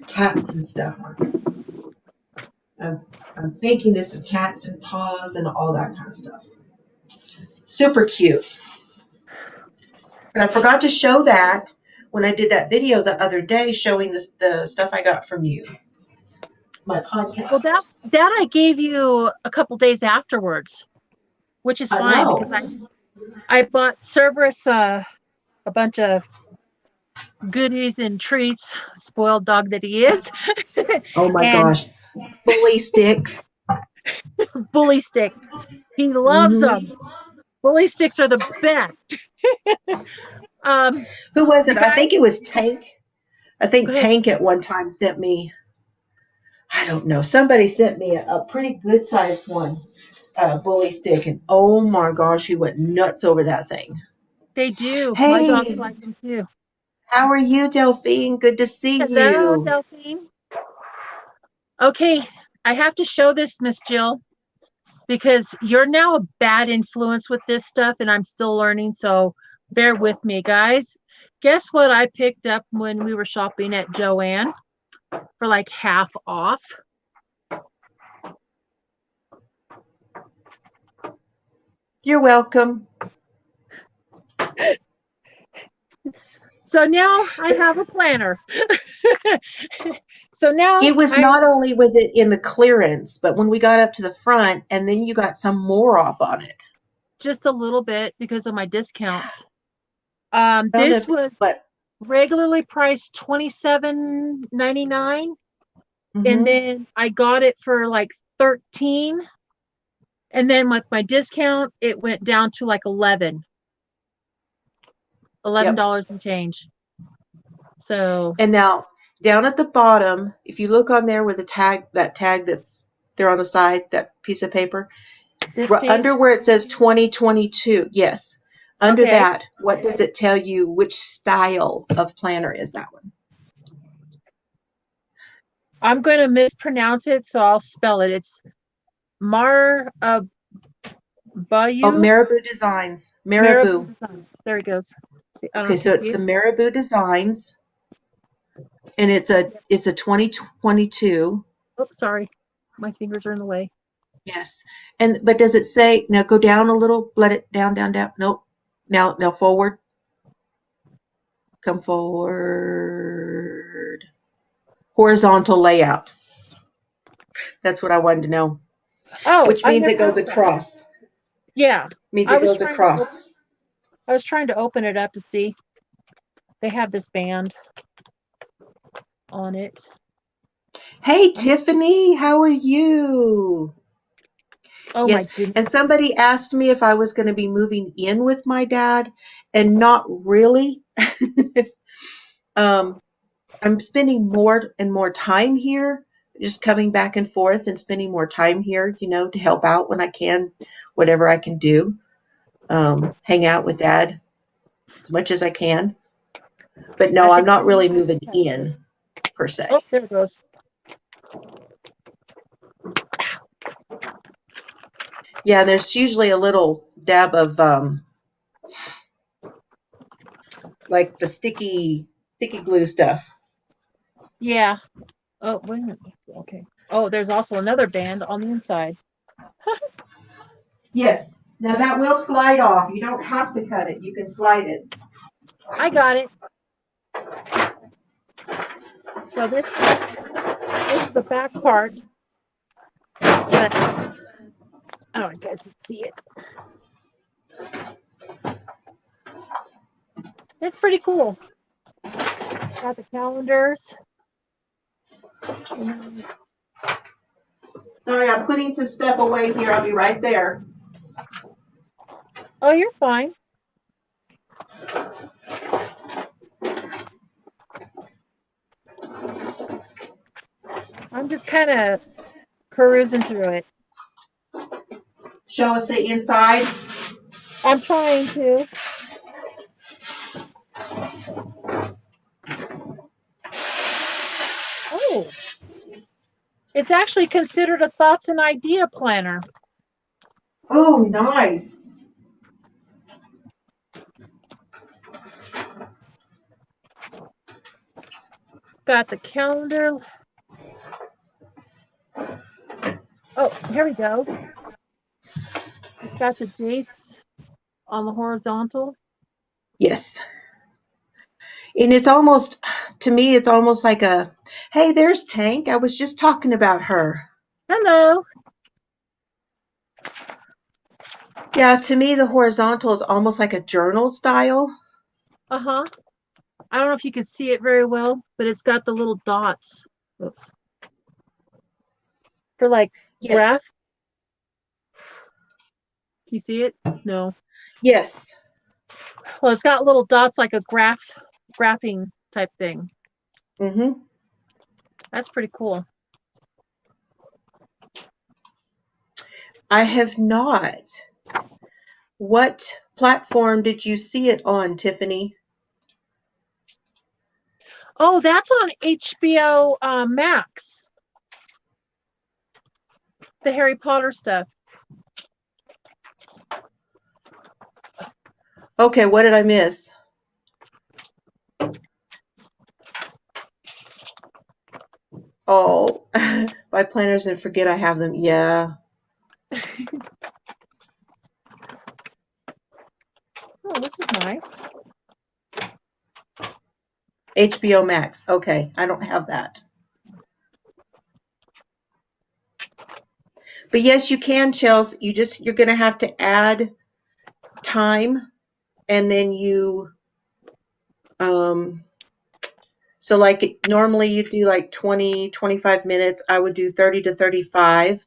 cats and stuff on it. I'm thinking this is cats and paws and all that kind of stuff. Super cute. But I forgot to show that when I did that video the other day showing the stuff I got from you. My podcast. Well, that I gave you a couple days afterwards, which is fine because I bought Cerberus a bunch of goodies and treats, spoiled dog that he is. Oh my gosh. Bully sticks. Bully sticks. He loves them. Bully sticks are the best. Who was it? I think it was Tank. I think Go ahead. Tank at one time sent me, I don't know, somebody sent me a pretty good sized one, bully stick, and oh my gosh, he went nuts over that thing. They do. Hey, my dogs like them too. How are you, Delphine? Good to see you. Hello, Delphine. Okay, I have to show this, Miss Jill, because you're now a bad influence with this stuff, and I'm still learning, so bear with me, guys. Guess what I picked up when we were shopping at Joann for like half off? You're welcome. So now I have a planner. So now It was not only was it in the clearance, but when we got up to the front, and then you got some more off on it. just a little bit because of my discounts. Found This a- was but regularly priced $27.99, and mhm. then I got it for like $13, and then with my discount it went down to like $11 Yep. and change. So And now down at the bottom, if you look on there with the tag, that tag that's there on the side, that piece of paper, this under piece, where it says 2022, yes. Under okay, that, what does it tell you? Which style of planner is that one? I'm going to mispronounce it, so I'll spell it. It's Mar Bayou. Marabou Designs. Marabou Designs. There it goes. See, I don't know Okay, if so you it's see the it. Marabou Designs, and it's a 2022. Oh, sorry, my fingers are in the way. Yes, but does it say now? Go down a little. Let it down. Nope. Now forward. Come forward. Horizontal layout. That's what I wanted to know. Oh, Which I means never it goes noticed that. across. Yeah, Means I it was goes trying across. I was trying to open it up to see. They have this band on it. Hey, Tiffany, how are you? Oh Yes, my goodness. and somebody asked me if I was going to be moving in with my dad, and not really. I'm spending more and more time here, just coming back and forth and spending more time here, to help out when I can, whatever I can do. Hang out with dad as much as I can. But no, I'm not really moving in per se. Oh, there it goes. Yeah, there's usually a little dab of like the sticky glue stuff. Yeah. Oh, wait a minute. Okay. Oh, there's also another band on the inside. Yes. Now that will slide off. You don't have to cut it. You can slide it. I got it. So this is the back part. But I don't know if you guys can see it. It's pretty cool. Got the calendars. Sorry, I'm putting some stuff away here. I'll be right there. Oh, you're fine. I'm just kind of perusing through it. Show us the inside. I'm trying to. Oh, it's actually considered a thoughts and idea planner. Oh, nice. Got the calendar. Oh, here we go. It's got the dates on the horizontal. Yes. And it's almost, to me, it's almost like a, hey, there's Tank. I was just talking about her. Hello. Yeah, to me, the horizontal is almost like a journal style. Uh-huh. I don't know if you can see it very well, but it's got the little dots. Oops. For like graph. Can you see it? No. Yes. Well, it's got little dots like a graphing type thing. Mm-hmm. That's pretty cool. I have not. What platform did you see it on, Tiffany? Oh, that's on HBO Max. The Harry Potter stuff. Okay, what did I miss? Oh, buy planners and forget I have them. Yeah. this is nice. HBO Max. Okay, I don't have that. But yes, you can, Chels. You're going to have to add time, and then you so like normally you do like 20, 25 minutes. I would do 30 to 35,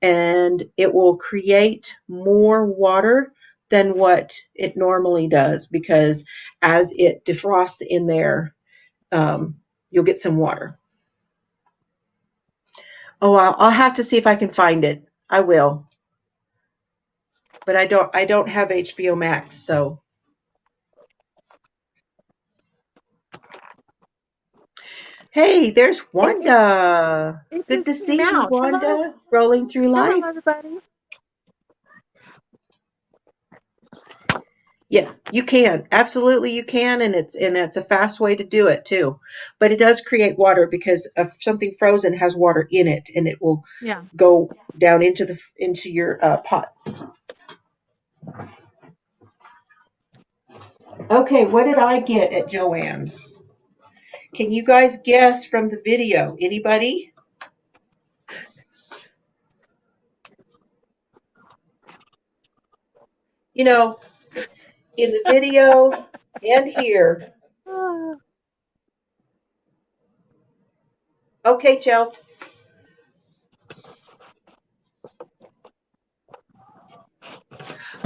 and it will create more water than what it normally does, because as it defrosts in there, you'll get some water. Oh, I'll have to see if I can find it. I will. But I don't have HBO Max, so. Hey, there's Wanda. It Good to just came see you, out. Hello. Wanda. Rolling through life. Hello, everybody. Yeah, you can. Absolutely you can, and it's a fast way to do it too. But it does create water, because if something frozen has water in it, and it will go down into your pot. Okay, what did I get at Joann's? Can you guys guess from the video? Anybody? You know, in the video and here. Okay, Chels.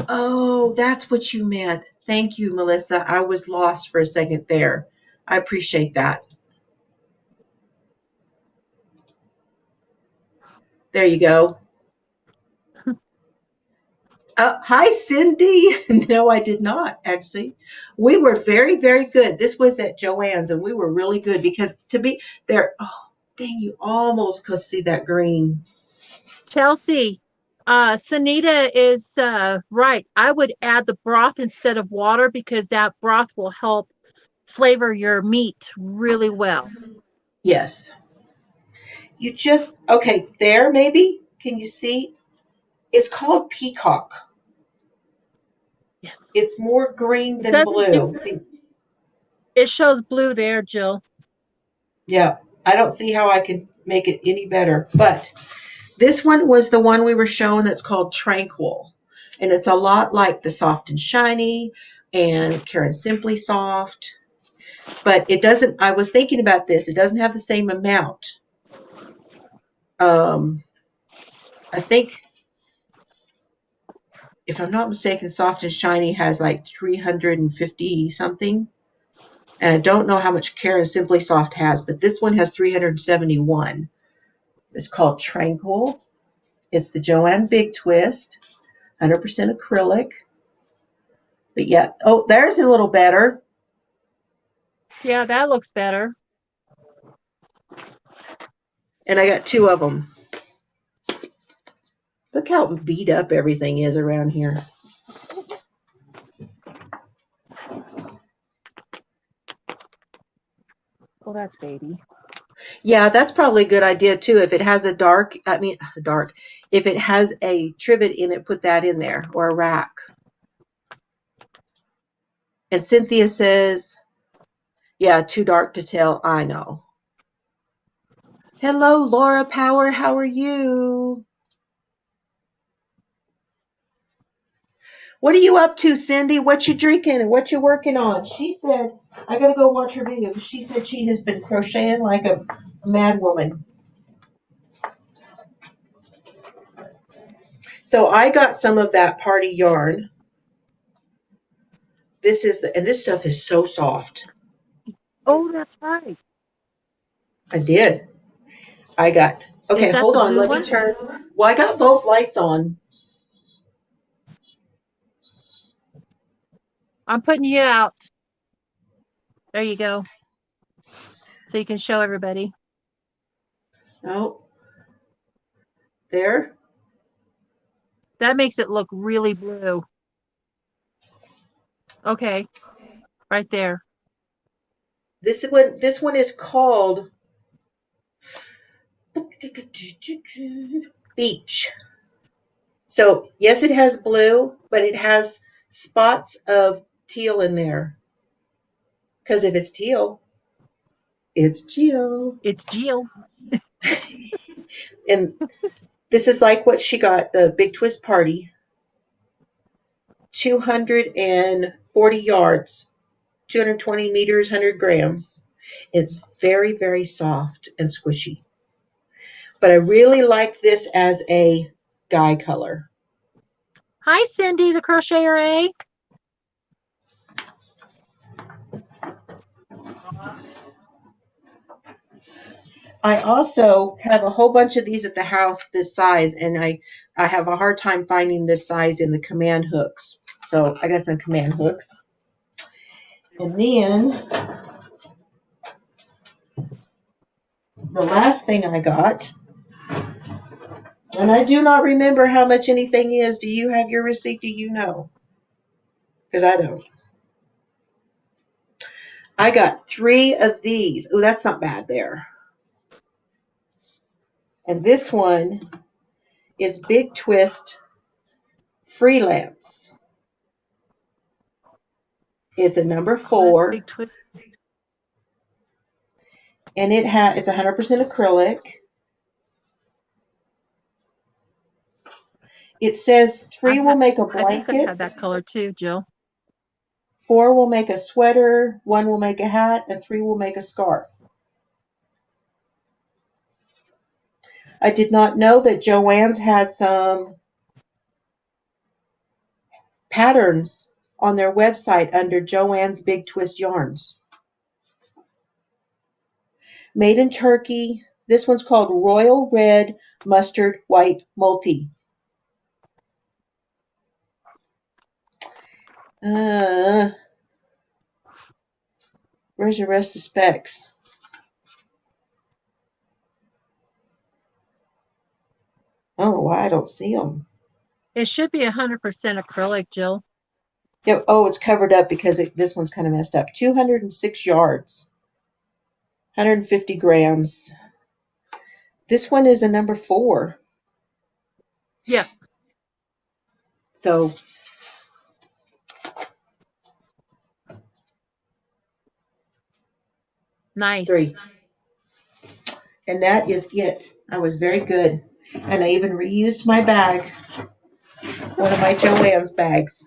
Oh, that's what you meant. Thank you, Melissa. I was lost for a second there. I appreciate that. There you go. Hi, Cindy. No, I did not, actually. We were very, very good. This was at Joann's, and we were really good, because to be there, oh, dang, you almost could see that green. Chelsea, Sanita is right. I would add the broth instead of water, because that broth will help flavor your meat really well. Yes. You just, okay, there maybe? Can you see? It's called peacock. Yes. It's more green than blue. It shows blue there, Jill. Yeah, I don't see how I can make it any better. But this one was the one we were showing that's called Tranquil. And it's a lot like the Soft and Shiny and Karen Simply Soft. But it doesn't, I was thinking about this, it doesn't have the same amount. I think, if I'm not mistaken, Soft and Shiny has like 350 something. And I don't know how much Karen Simply Soft has, but this one has 371. It's called Tranquil. It's the Joann Big Twist, 100% acrylic. But yeah, oh, there's a little better. Yeah, that looks better. And I got 2 of them. Look how beat up everything is around here. Well, that's baby. Yeah, that's probably a good idea too. If it has if it has a trivet in it, put that in there, or a rack. And Cynthia says, yeah, too dark to tell. I know. Hello, Laura Power. How are you? What are you up to, Cindy? What you drinking and what you working on? She said, I got to go watch her video. She said she has been crocheting like a mad woman. So I got some of that party yarn. And this stuff is so soft. Oh, that's right. I did. I got, okay, hold on. Let me turn. Well, I got both lights on. I'm putting you out. There you go. So you can show everybody. Oh, there. That makes it look really blue. Okay, right there. This one is called Beach. So yes, it has blue, but it has spots of teal in there. Because if it's teal, it's Jill. It's Jill. And this is like what she got, the Big Twist Party. 240 yards, 220 meters, 100 grams. It's very, very soft and squishy. But I really like this as a guy color. Hi, Cindy, the crocheter A. I also have a whole bunch of these at the house this size, and I have a hard time finding this size in the command hooks. So I got some command hooks. And then the last thing I got, and I do not remember how much anything is. Do you have your receipt? Do you know? Because I don't. I got 3 of these. Oh, that's not bad there. And this one is Big Twist Freelance. It's a number 4. Big twist. And it's 100% acrylic. It says 3 will make a I think I blanket, had that color too, Jill. 4 will make a sweater, 1 will make a hat, and 3 will make a scarf. I did not know that Joann's had some patterns on their website under Joann's Big Twist Yarns. Made in Turkey. This one's called Royal Red Mustard White Multi. Where's the rest of the specs? I don't know why I don't see them. It should be 100% acrylic, Jill. Yeah, oh, it's covered up because this one's kind of messed up. 206 yards, 150 grams. This one is a number 4. Yeah. So Nice. 3. And that is it. I was very good. And I even reused my bag, one of my Joann's bags.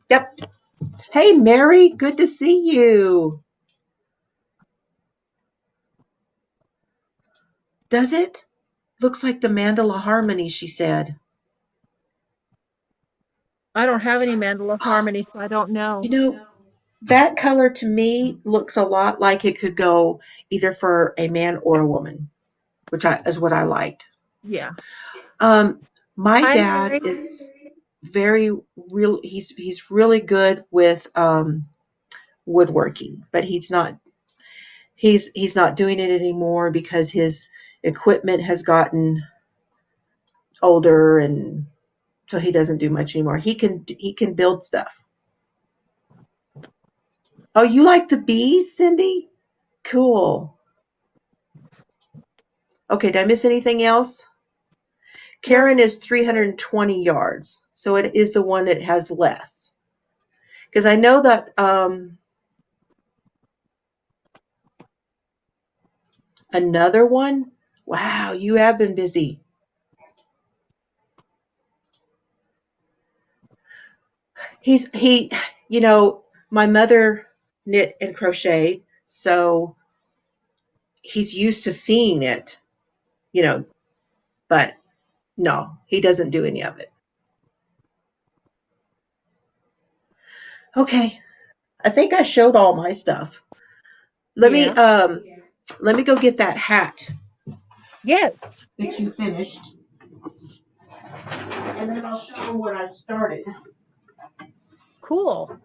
Yep. Hey, Mary, good to see you. Does it? Looks like the mandala harmony, she said. I don't have any mandala harmony, so I don't know. You know, that color to me looks a lot like it could go either for a man or a woman, which is what I liked. Yeah. My Hi, dad Mary. is he's really good with woodworking, but he's not doing it anymore because his equipment has gotten older, and so he doesn't do much anymore. He can build stuff. Oh, you like the bees, Cindy? Cool. Okay, did I miss anything else? Karen is 320 yards, so it is the one that has less. Because I know that another one. Wow, you have been busy. My mother knit and crochet, so he's used to seeing it, but no, he doesn't do any of it. Okay, I think I showed all my stuff. Let me go get that hat. Yes. That you finished, and then I'll show them what I started. Cool.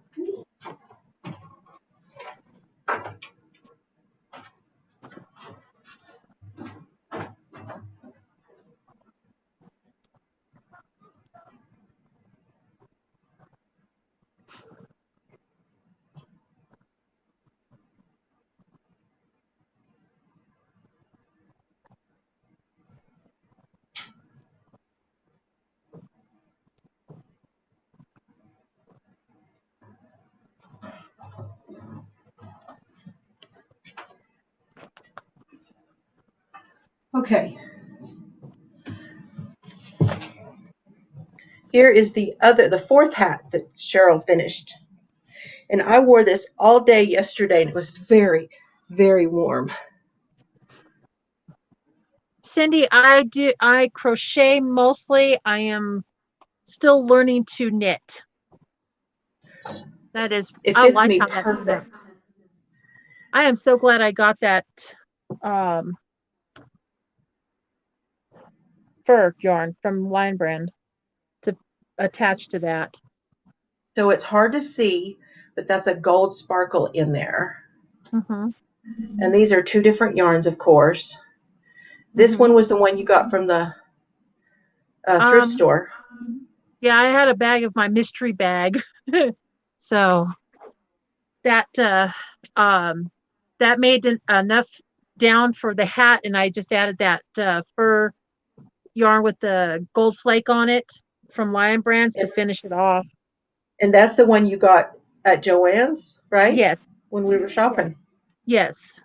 Okay. Here is the fourth hat that Cheryl finished. And I wore this all day yesterday, and it was very, very warm. Cindy, I crochet mostly. I am still learning to knit. That is, It I fits like me how that perfect. I am so glad I got that fur yarn from Lion Brand to attach to that. So it's hard to see, but that's a gold sparkle in there. Mm-hmm. And these are two different yarns, of course. This one was the one you got from the thrift store. Yeah, I had a bag of my mystery bag. So that that made enough down for the hat, and I just added that fur yarn with the gold flake on it from Lion Brands to finish it off. And that's the one you got at Joann's, right? Yes. When we were shopping. Yes.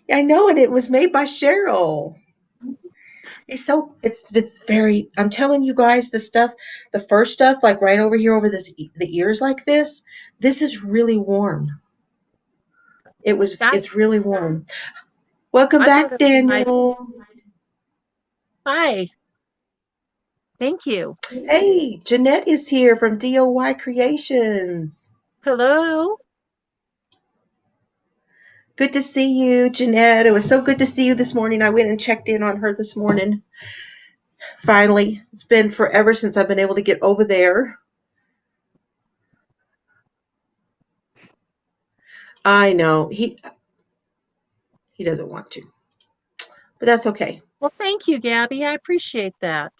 Yeah, I know, and it was made by Cheryl. It's very, I'm telling you guys, the first stuff, like right over here over the ears like this is really warm. It's really warm. Welcome back, Daniel. Hi. Thank you. Hey, Jeanette is here from DOY Creations. Hello. Good to see you, Jeanette. It was so good to see you this morning. I went and checked in on her this morning. Finally, it's been forever since I've been able to get over there. I know he doesn't want to, but that's okay. Well, thank you, Gabby. I appreciate that.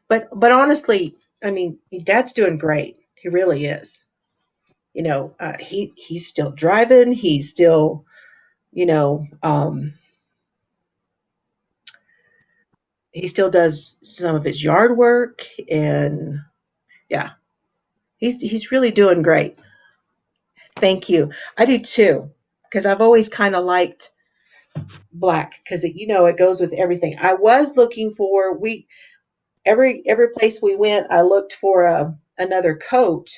But honestly, I mean, Dad's doing great. He really is. You know, he's still driving. He's still, you know, he still does some of his yard work, and yeah, he's really doing great. Thank you. I do too, because I've always kind of liked black because it goes with everything. I was looking for every place we went, I looked for another coat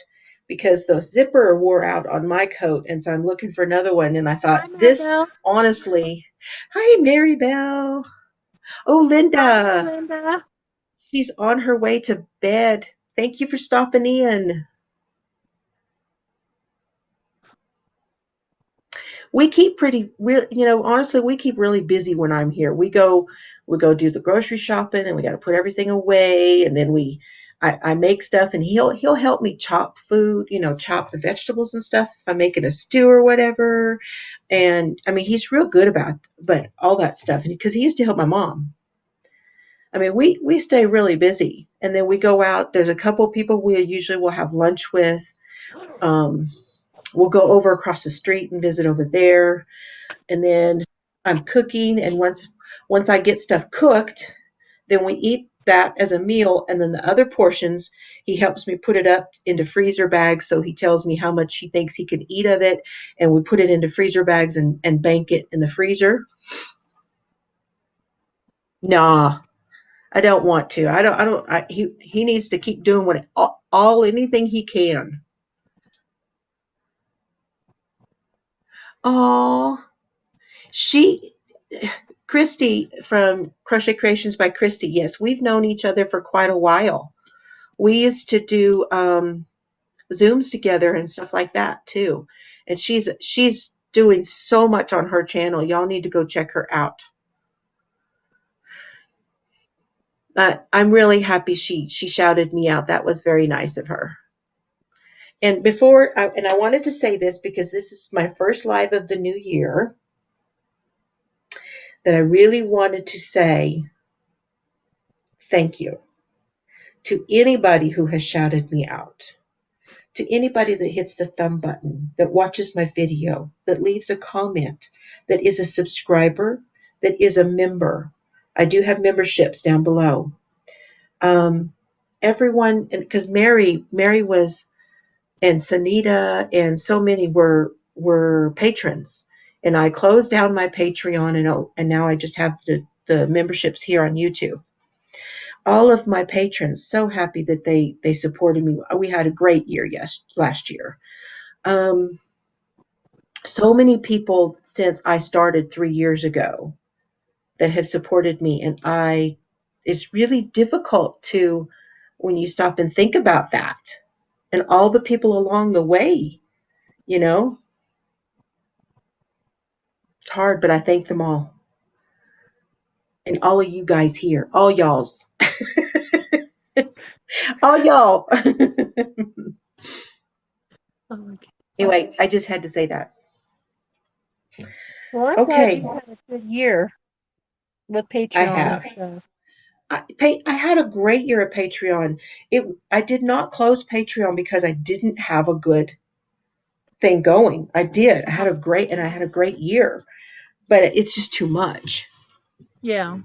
because the zipper wore out on my coat, and so I'm looking for another one. And I thought, Hi, this Maribel. honestly, hi, Mary Bell. Oh, Hi, Linda, Linda. she's on her way to bed. Thank you for stopping in. We keep honestly, we keep really busy when I'm here. We go do the grocery shopping, and we got to put everything away, and then I make stuff, and he'll help me chop food, chop the vegetables and stuff if I'm making a stew or whatever. And I mean, he's real good but all that stuff, because he used to help my mom. I mean, we stay really busy, and then we go out. There's a couple people we usually will have lunch with. Um, we'll go over across the street and visit over there, and then I'm cooking, and once I get stuff cooked, then we eat that as a meal, and then the other portions he helps me put it up into freezer bags. So he tells me how much he thinks he can eat of it, and we put it into freezer bags and bank it in the freezer. Nah, I don't want to. He needs to keep doing anything he can. Oh, she Christy from Crochet Creations by Christy. Yes, we've known each other for quite a while. We used to do Zooms together and stuff like that too. And she's doing so much on her channel. Y'all need to go check her out. I'm really happy she shouted me out. That was very nice of her. And I wanted to say this because this is my first live of the new year, that I really wanted to say thank you to anybody who has shouted me out, to anybody that hits the thumb button, that watches my video, that leaves a comment, that is a subscriber, that is a member. I do have memberships down below. Everyone, because Mary was, and Sanita, and so many were were patrons, and I closed down my Patreon, and now I just have the memberships here on YouTube. All of my patrons, so happy that they supported me. We had a great year last year. So many people since I started 3 years ago that have supported me, and it's really difficult to, when you stop and think about that, and all the people along the way, you know, it's hard, but I thank them all. And all of you guys here, all y'alls. All y'all. Okay. Anyway, I just had to say that. Well, I'm glad you had a good year with Patreon. I have. And I had a great year at Patreon. I did not close Patreon because I didn't have a good thing going. I did. I had a great year, but it's just too much. Yeah.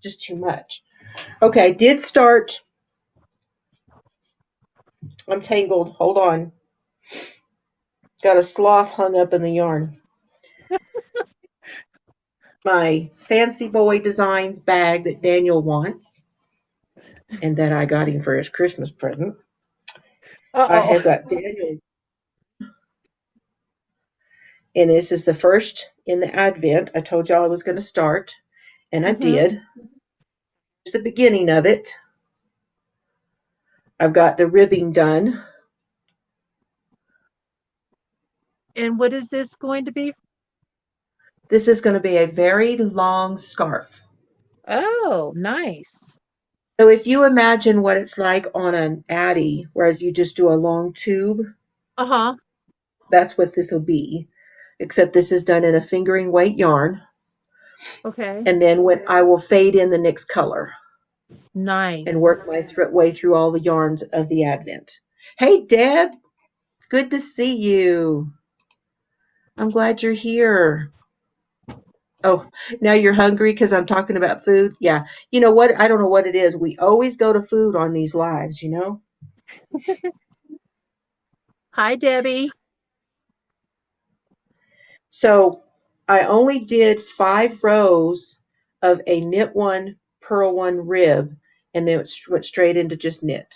Just too much. Okay, I did start. I'm tangled. Hold on. Got a sloth hung up in the yarn. My Fancy Boy Designs bag that Daniel wants, and that I got him for his Christmas present. I have got Daniel, and this is the first in the Advent. I told y'all I was going to start, and I did. It's the beginning of it. I've got the ribbing done. And what is this going to be? This is going to be a very long scarf. Oh, nice. So if you imagine what it's like on an Addy, where you just do a long tube, Uh-huh. that's what this will be. Except this is done in a fingering weight yarn. Okay. And then when I will fade in the next color. Nice. And work my way through all the yarns of the Advent. Hey, Deb. Good to see you. I'm glad you're here. Oh, now you're hungry because I'm talking about food? Yeah. You know what? I don't know what it is. We always go to food on these lives, you know? Hi, Debbie. So I only did 5 rows of a knit one, purl one rib, and then it went straight into just knit.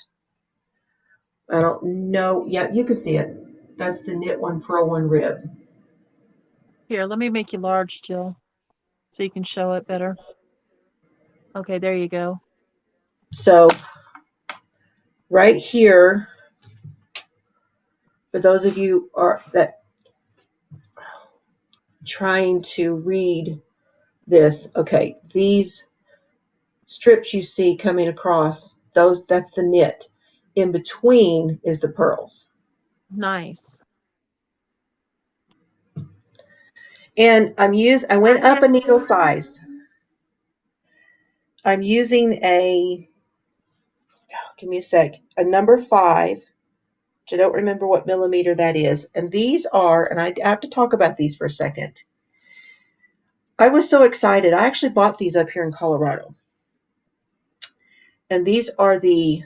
I don't know. Yeah, you can see it. That's the knit one, purl one rib. Here, let me make you large, Jill, so you can show it better. Okay, there you go. So right here, for those of you that trying to read this, okay, these strips you see coming across, that's the knit. In between is the purls. Nice. And I went up a needle size. I'm using give me a sec, a number 5, which I don't remember what millimeter that is. And these are, and I have to talk about these for a second. I was so excited. I actually bought these up here in Colorado. And these are the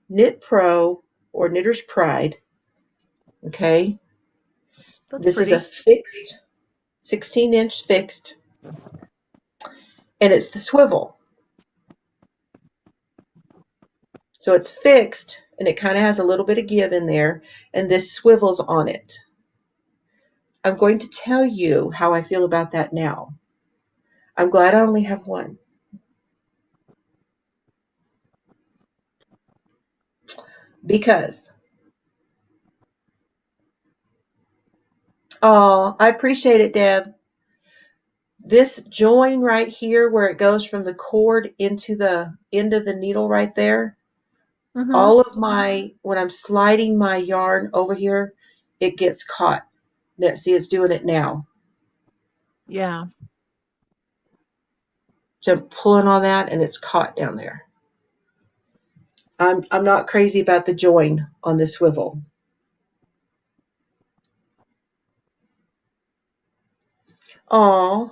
Knit Pro or Knitter's Pride. Okay. This is a fixed, 16-inch fixed. And it's the swivel. So it's fixed, and it kind of has a little bit of give in there, and this swivels on it. I'm going to tell you how I feel about that now. I'm glad I only have one. Because, oh, I appreciate it, Deb. This join right here where it goes from the cord into the end of the needle right there, all of when I'm sliding my yarn over here, it gets caught. See, it's doing it now. Yeah. So I'm pulling on that and it's caught down there. I'm not crazy about the join on the swivel. Aw.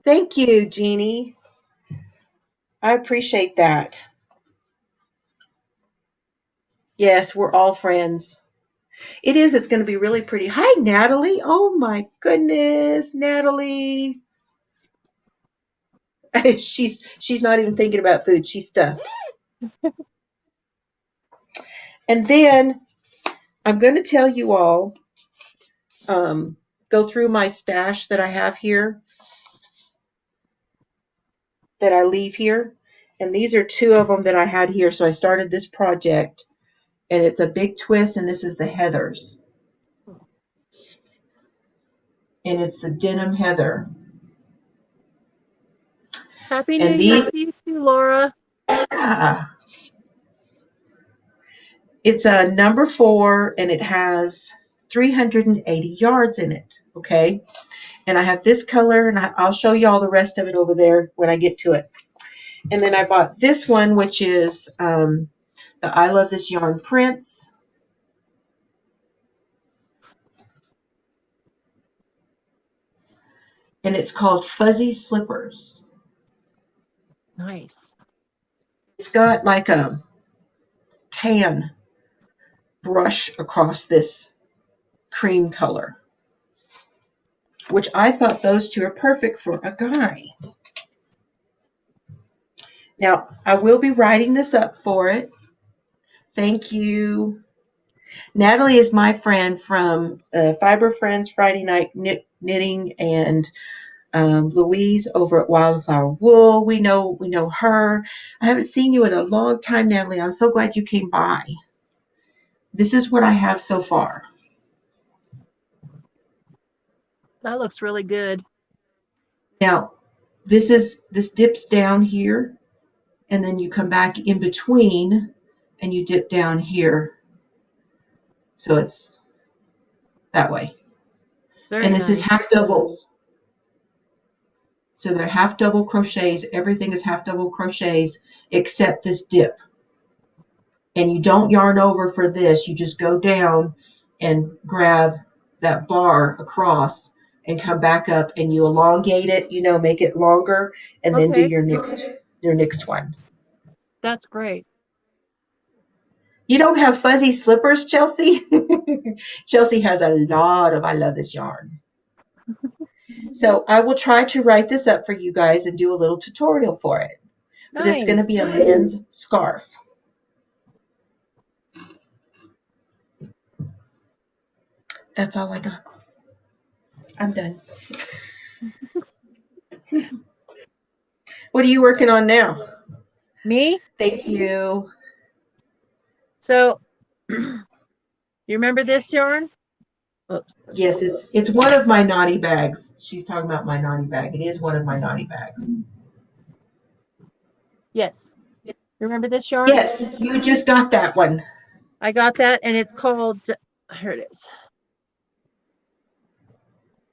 Thank you, Jeannie. I appreciate that. Yes, we're all friends. It is. It's going to be really pretty. Hi, Natalie. Oh my goodness, Natalie. She's not even thinking about food. She's stuffed. And then I'm going to tell you all, go through my stash that I have here, that I leave here. And these are two of them that I had here. So I started this project, and it's a big twist, and this is the Heathers. And it's the denim heather. Happy New And Year these, to you too, Laura. it's a number 4, and it has 380 yards in it. Okay. And I have this color, and I'll show you all the rest of it over there when I get to it. And then I bought this one, which is the I Love This Yarn Prince. And it's called Fuzzy Slippers. Nice. It's got like a tan brush across this cream color, which I thought those two are perfect for a guy. Now, I will be writing this up for it. Thank you. Natalie is my friend from Fiber Friends Friday Night Knitting, and Louise over at Wildflower Wool. We know her. I haven't seen you in a long time, Natalie. I'm so glad you came by. This is what I have so far. That looks really good. Now, this dips down here, and then you come back in between, and you dip down here. So it's that way. Very And this nice. is half doubles. So they're half double crochets. Everything is half double crochets except this dip. And you don't yarn over for this. You just go down and grab that bar across and come back up, and you elongate it, make it longer, and then do Okay. your next one. That's great. You don't have fuzzy slippers, Chelsea? Chelsea has a lot of I Love This yarn. So I will try to write this up for you guys and do a little tutorial for it. But it's going to be a men's scarf. That's all I got. I'm done. What are you working on now? Me? Thank you. So, you remember this yarn? Oops. Yes, it's one of my naughty bags. She's talking about my naughty bag. It is one of my naughty bags. Yes. You remember this yarn? Yes, you just got that one. I got that, and it's called, here it is.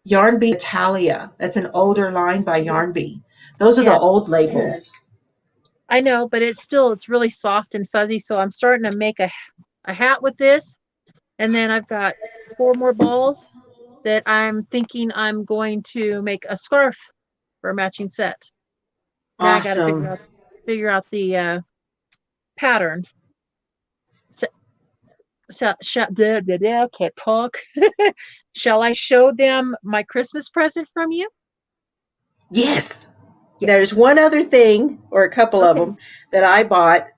Yarn Bee Italia. That's an older line by Yarn Bee. Those are the Yes. old labels. I know, but it's really soft and fuzzy. So I'm starting to make a hat with this. And then I've got 4 more balls that I'm thinking I'm going to make a scarf for a matching set. Now Awesome. I got to figure out the pattern. Can't talk. Shall I show them my Christmas present from you? Yes. There's one other thing, or a couple of them, that I bought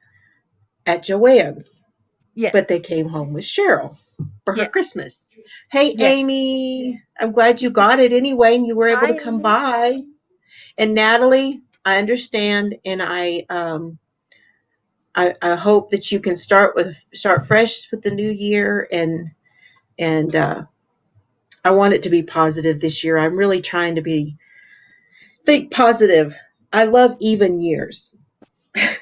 at Joann's. Yes. But they came home with Cheryl for her Christmas. Hey, Yes. Amy, I'm glad you got it anyway, and you were able to come by. And Natalie, I understand, and I hope that you can start fresh with the new year, and I want it to be positive this year. I'm really trying to think positive. I love even years. I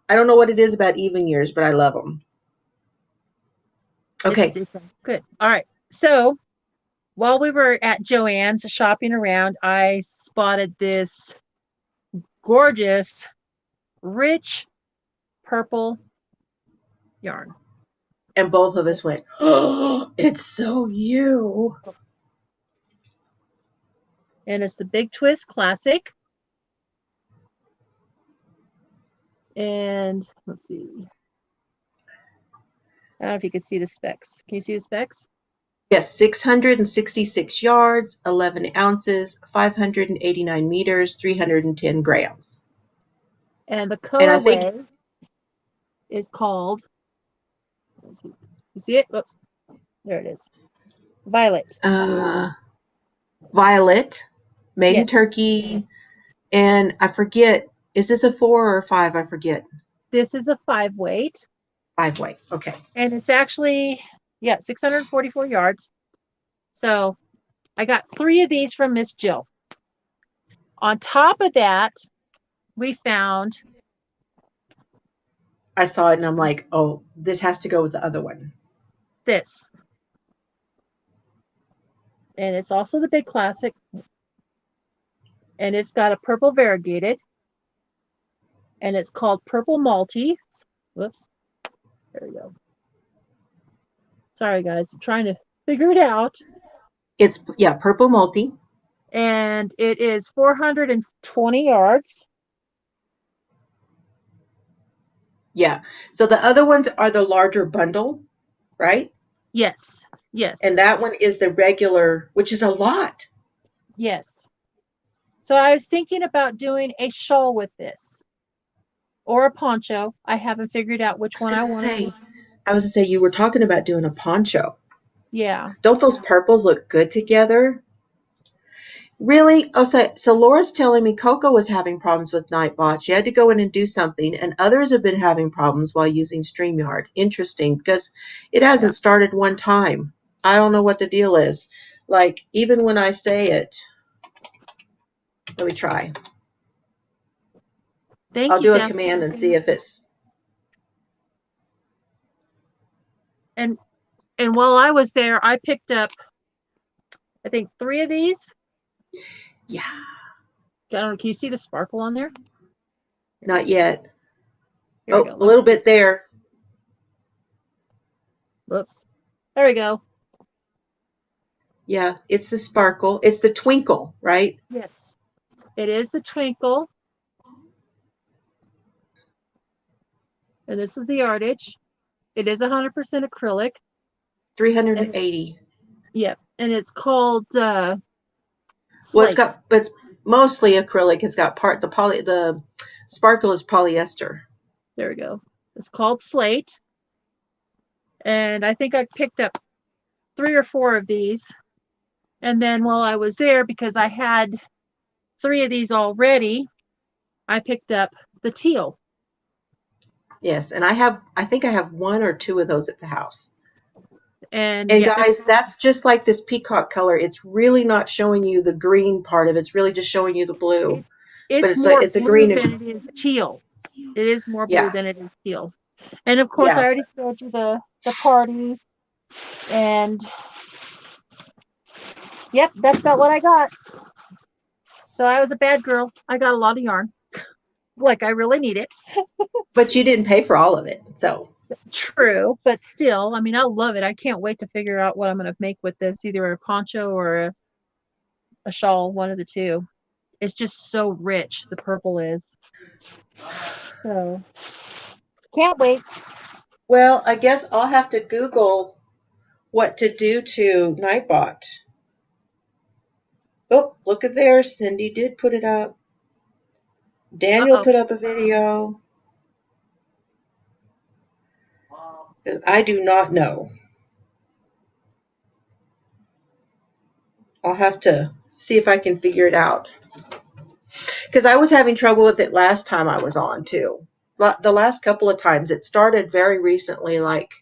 don't know what it is about even years, but I love them. Okay. Good. All right. So while we were at Joann's shopping around, I spotted this gorgeous, rich purple yarn. And both of us went, oh, it's so you. And it's the Big Twist Classic. And let's see. I don't know if you can see the specs. Can you see the specs? Yes, 666 yards, 11 ounces, 589 meters, 310 grams. And the And I think colorway is called, you see it? Oops, there it is. Violet. Violet, made in Yes. Turkey, and I forget, is this a 4 or a 5? I forget. This is a 5 weight. 5 weight, okay. And it's actually, 644 yards. So I got 3 of these from Miss Jill. On top of that, we found, I saw it and I'm like, oh, this has to go with the other one. this. And it's also the big classic. And it's got a purple variegated. And it's called Purple Maltese. Whoops. There we go. Sorry, guys. I'm trying to figure it out. It's, purple multi. And it is 420 yards. Yeah. So the other ones are the larger bundle, right? Yes. Yes. And that one is the regular, which is a lot. Yes. So I was thinking about doing a shawl with this. Or a poncho. I haven't figured out which one I want to do. I was going to say, you were talking about doing a poncho. Yeah. Don't those purples look good together? Really? Oh, so Laura's telling me Coco was having problems with Nightbot. She had to go in and do something, and others have been having problems while using StreamYard. Interesting, because it hasn't started one time. I don't know what the deal is. Like, even when I say it, let me try. I'll do a command and see if it's. And while I was there, I picked up, I think, 3 of these. Yeah. I don't know. Can you see the sparkle on there? Not yet. Here a little bit there. Whoops. There we go. Yeah, it's the sparkle. It's the twinkle, right? Yes. It is the twinkle. And this is the yardage. It is 100% acrylic. 380. Yep. And it's called well, it's mostly acrylic. It's got the sparkle is polyester. There we go. It's called Slate. And I think I picked up 3 or 4 of these. And then while I was there, because I had 3 of these already, I picked up the teal. Yes, and I think I have 1 or 2 of those at the house. And guys, that's just like this peacock color. It's really not showing you the green part of it. It's really just showing you the blue. It's a greenish. Than it is teal. It is more blue than it is teal. And of course, I already showed you the party. And yep, that's about what I got. So I was a bad girl. I got a lot of yarn. Like I really need it. But you didn't pay for all of it, so. True, but still, I mean, I love it. I can't wait to figure out what I'm going to make with this, either a poncho or a shawl, one of the two. It's just so rich, the purple is. So, can't wait. Well, I guess I'll have to Google what to do to Nightbot. Oh, look at there. Cindy did put it up. Daniel put up a video. Because I do not know. I'll have to see if I can figure it out. Because I was having trouble with it last time I was on, too. The last couple of times. It started very recently, like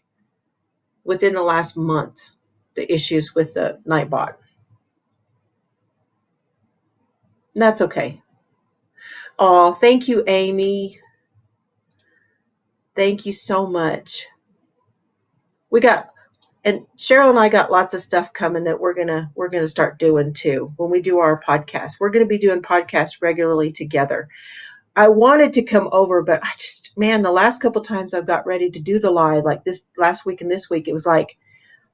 within the last month, the issues with the Nightbot. And that's okay. Oh, thank you, Amy. Thank you so much. And Cheryl and I got lots of stuff coming that we're gonna start doing too. When we do our podcast, we're gonna be doing podcasts regularly together. I wanted to come over, but the last couple times I've got ready to do the live, like this last week and this week, it was like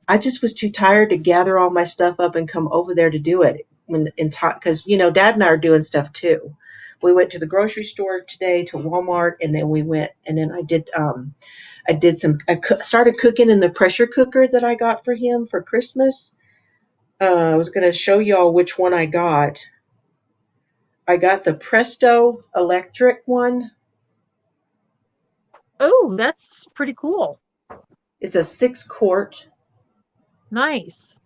I just was too tired to gather all my stuff up and come over there to do it. Because Dad and I are doing stuff too. We went to the grocery store today, to Walmart, and then I did started cooking in the pressure cooker that I got for him for Christmas. I was going to show y'all which one I got. I got the Presto electric one. Oh, that's pretty cool. It's a 6-quart. Nice.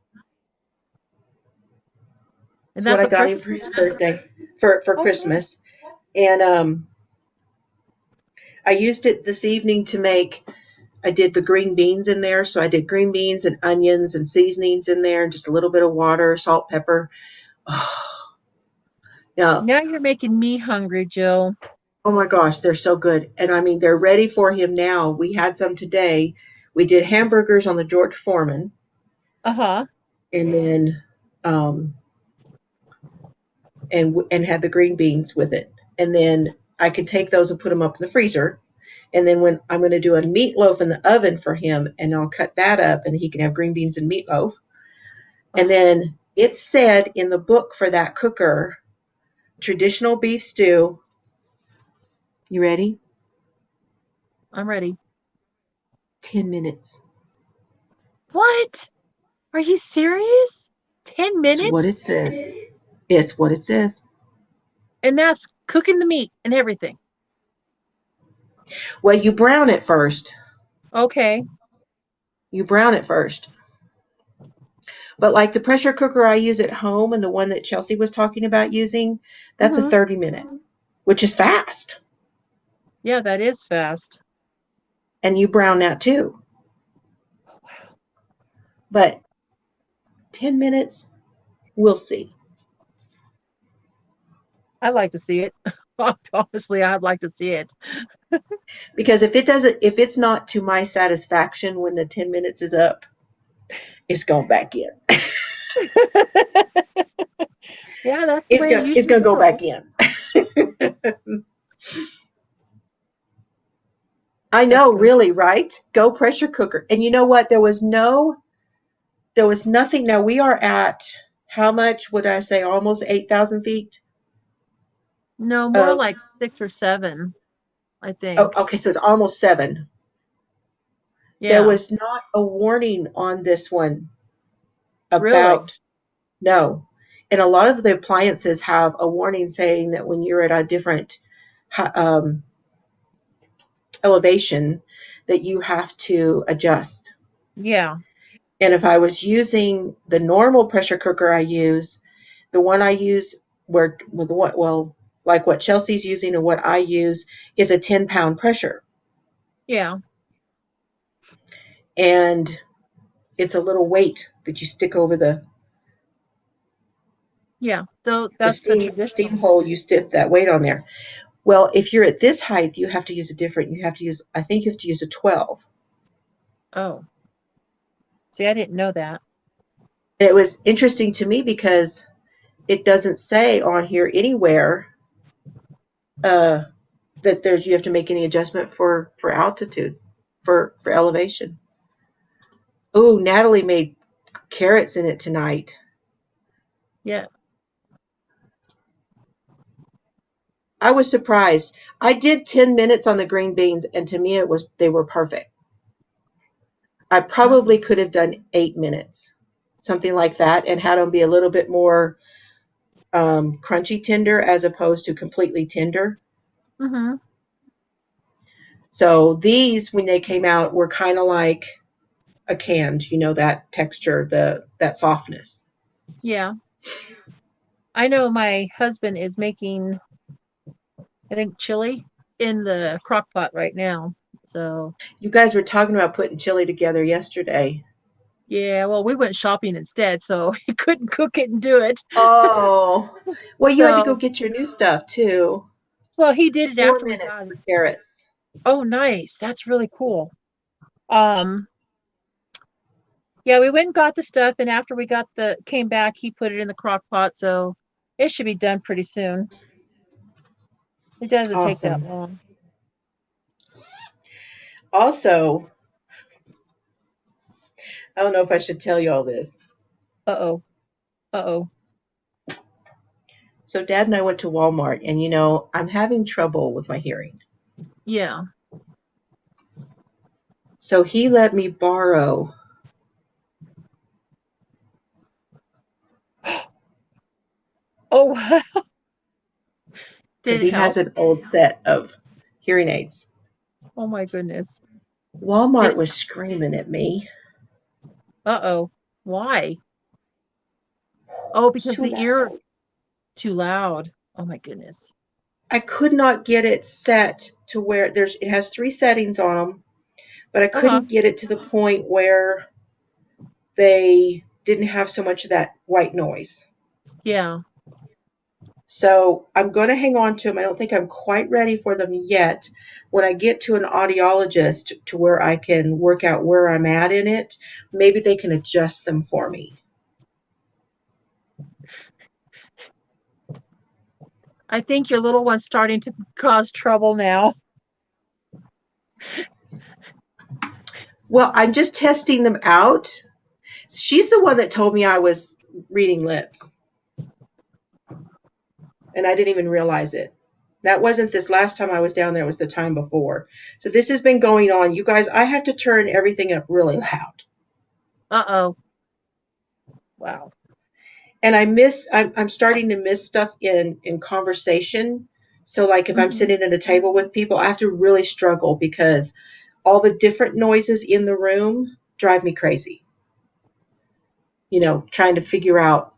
And That's what that's I a got him pressure for his cooker? birthday, for Oh, Christmas. And I used it this evening to make. I did the green beans in there, so I did green beans and onions and seasonings in there, and just a little bit of water, salt, pepper. Oh, yeah. now you're making me hungry, Jill. Oh my gosh, they're so good. And I mean, they're ready for him now. We had some today. We did hamburgers on the George Foreman, Uh-huh. and then and had the green beans with it. And then I can take those and put them up in the freezer. And then when I'm going to do a meatloaf in the oven for him, and I'll cut that up, and he can have green beans and meatloaf. And then it said in the book for that cooker, traditional beef stew. You ready? I'm ready. 10 minutes. What? Are you serious? 10 It's what minutes? it says. It's what it says. And that's cooking the meat and everything. Well, you brown it first. Okay. You brown it first. But like the pressure cooker I use at home and the one that Chelsea was talking about using, that's a Mm-hmm. 30-minute, which is fast. Yeah, that is fast. And you brown that too. Oh, wow. But 10 minutes, we'll see. I'd like to see it. Honestly, I'd like to see it. Because if it's not to my satisfaction when the 10 minutes is up, it's going back in. Yeah, that's the way it It's usually going to go back goes. in. I That's know, great. really, right? Go pressure cooker. And you know what? There was nothing. Now we are at, how much would I say? Almost 8,000 feet No, more of, like 6 or 7, I oh, think. okay, so it's almost 7. There Yeah, was not a warning on this one really. about, no. And a lot of the appliances have a warning saying that when you're at a different um, elevation, that you have to adjust. Yeah, And if I was using the normal pressure cooker I use, the one I use where with what well, like what Chelsea's using and what I use is a 10-pound pressure. yeah, And it's a little weight that you stick over yeah. So the that's the steam traditional. hole, you stick that weight on there. Well, if you're at this height, you have to use I think you have to use a 12. Oh, see, I didn't know that. And it was interesting to me because it doesn't say on here anywhere uh, that you have to make any adjustment for altitude, for elevation. Oh, Natalie made carrots in it tonight. Yeah. I was surprised. I did 10 minutes on the green beans, and to me they were perfect. I probably Mm-hmm. could have done 8 minutes, something like that, and had them be a little bit more crunchy tender as opposed to completely tender. Mm-hmm. So these, when they came out, were kind of like a canned, that texture, that softness. Yeah. I know my husband is making, I think, chili in the crock pot right now. So, You guys were talking about putting chili together yesterday. yeah, well, we went shopping instead, so he couldn't cook it and do it. Oh, well, you had to go So, get your new stuff too. well, he did it Four after we minutes got for it. carrots. Oh, nice. That's really cool. Um, yeah, we went and got the stuff, and after we came back, he put it in the crock pot, so it should be done pretty soon. It doesn't take that Awesome. long. Also, I don't know if I should tell you all this. Uh-oh. Uh-oh. So, Dad and I went to Walmart, and I'm having trouble with my hearing. Yeah. So he let me borrow. Oh, wow. Because Did he it help? has an old set of hearing aids. Oh my goodness. Walmart Did was screaming at me. Uh-oh. Why? Oh, It's because too the ear loud. too loud. Oh my goodness. I could not get it set to where it has 3 settings on them, but I Uh-huh. couldn't get it to the point where they didn't have so much of that white noise. Yeah. So I'm going to hang on to them. I don't think I'm quite ready for them yet. When I get to an audiologist to where I can work out where I'm at in it, maybe they can adjust them for me. I think your little one's starting to cause trouble now. Well, I'm just testing them out. She's the one that told me I was reading lips, and I didn't even realize it. That wasn't this last time I was down there, it was the time before. So this has been going on. You guys, I have to turn everything up really loud. Uh-oh. Wow. And I'm starting to miss stuff in conversation. So like if I'm Mhm. sitting at a table with people, I have to really struggle because all the different noises in the room drive me crazy. Trying to figure out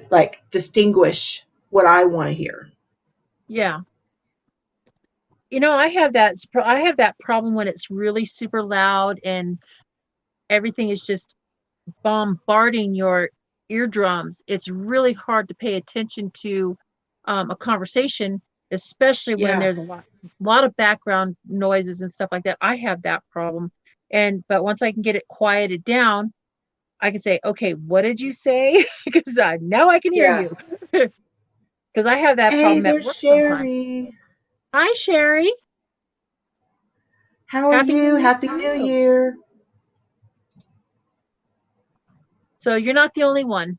like distinguish what I want to hear. Yeah. I have that problem when it's really super loud and everything is just bombarding your eardrums. It's really hard to pay attention to a conversation, especially when Yeah. there's a lot of background noises and stuff like that. I have that problem. But once I can get it quieted down, I can say, okay, what did you say? Because now I can hear you. Yes. Because I have that Hey, problem at there's work sometimes. Sherry. Hi, Sherry. How are Happy you? New Year Happy to New you. Year. So you're not the only one.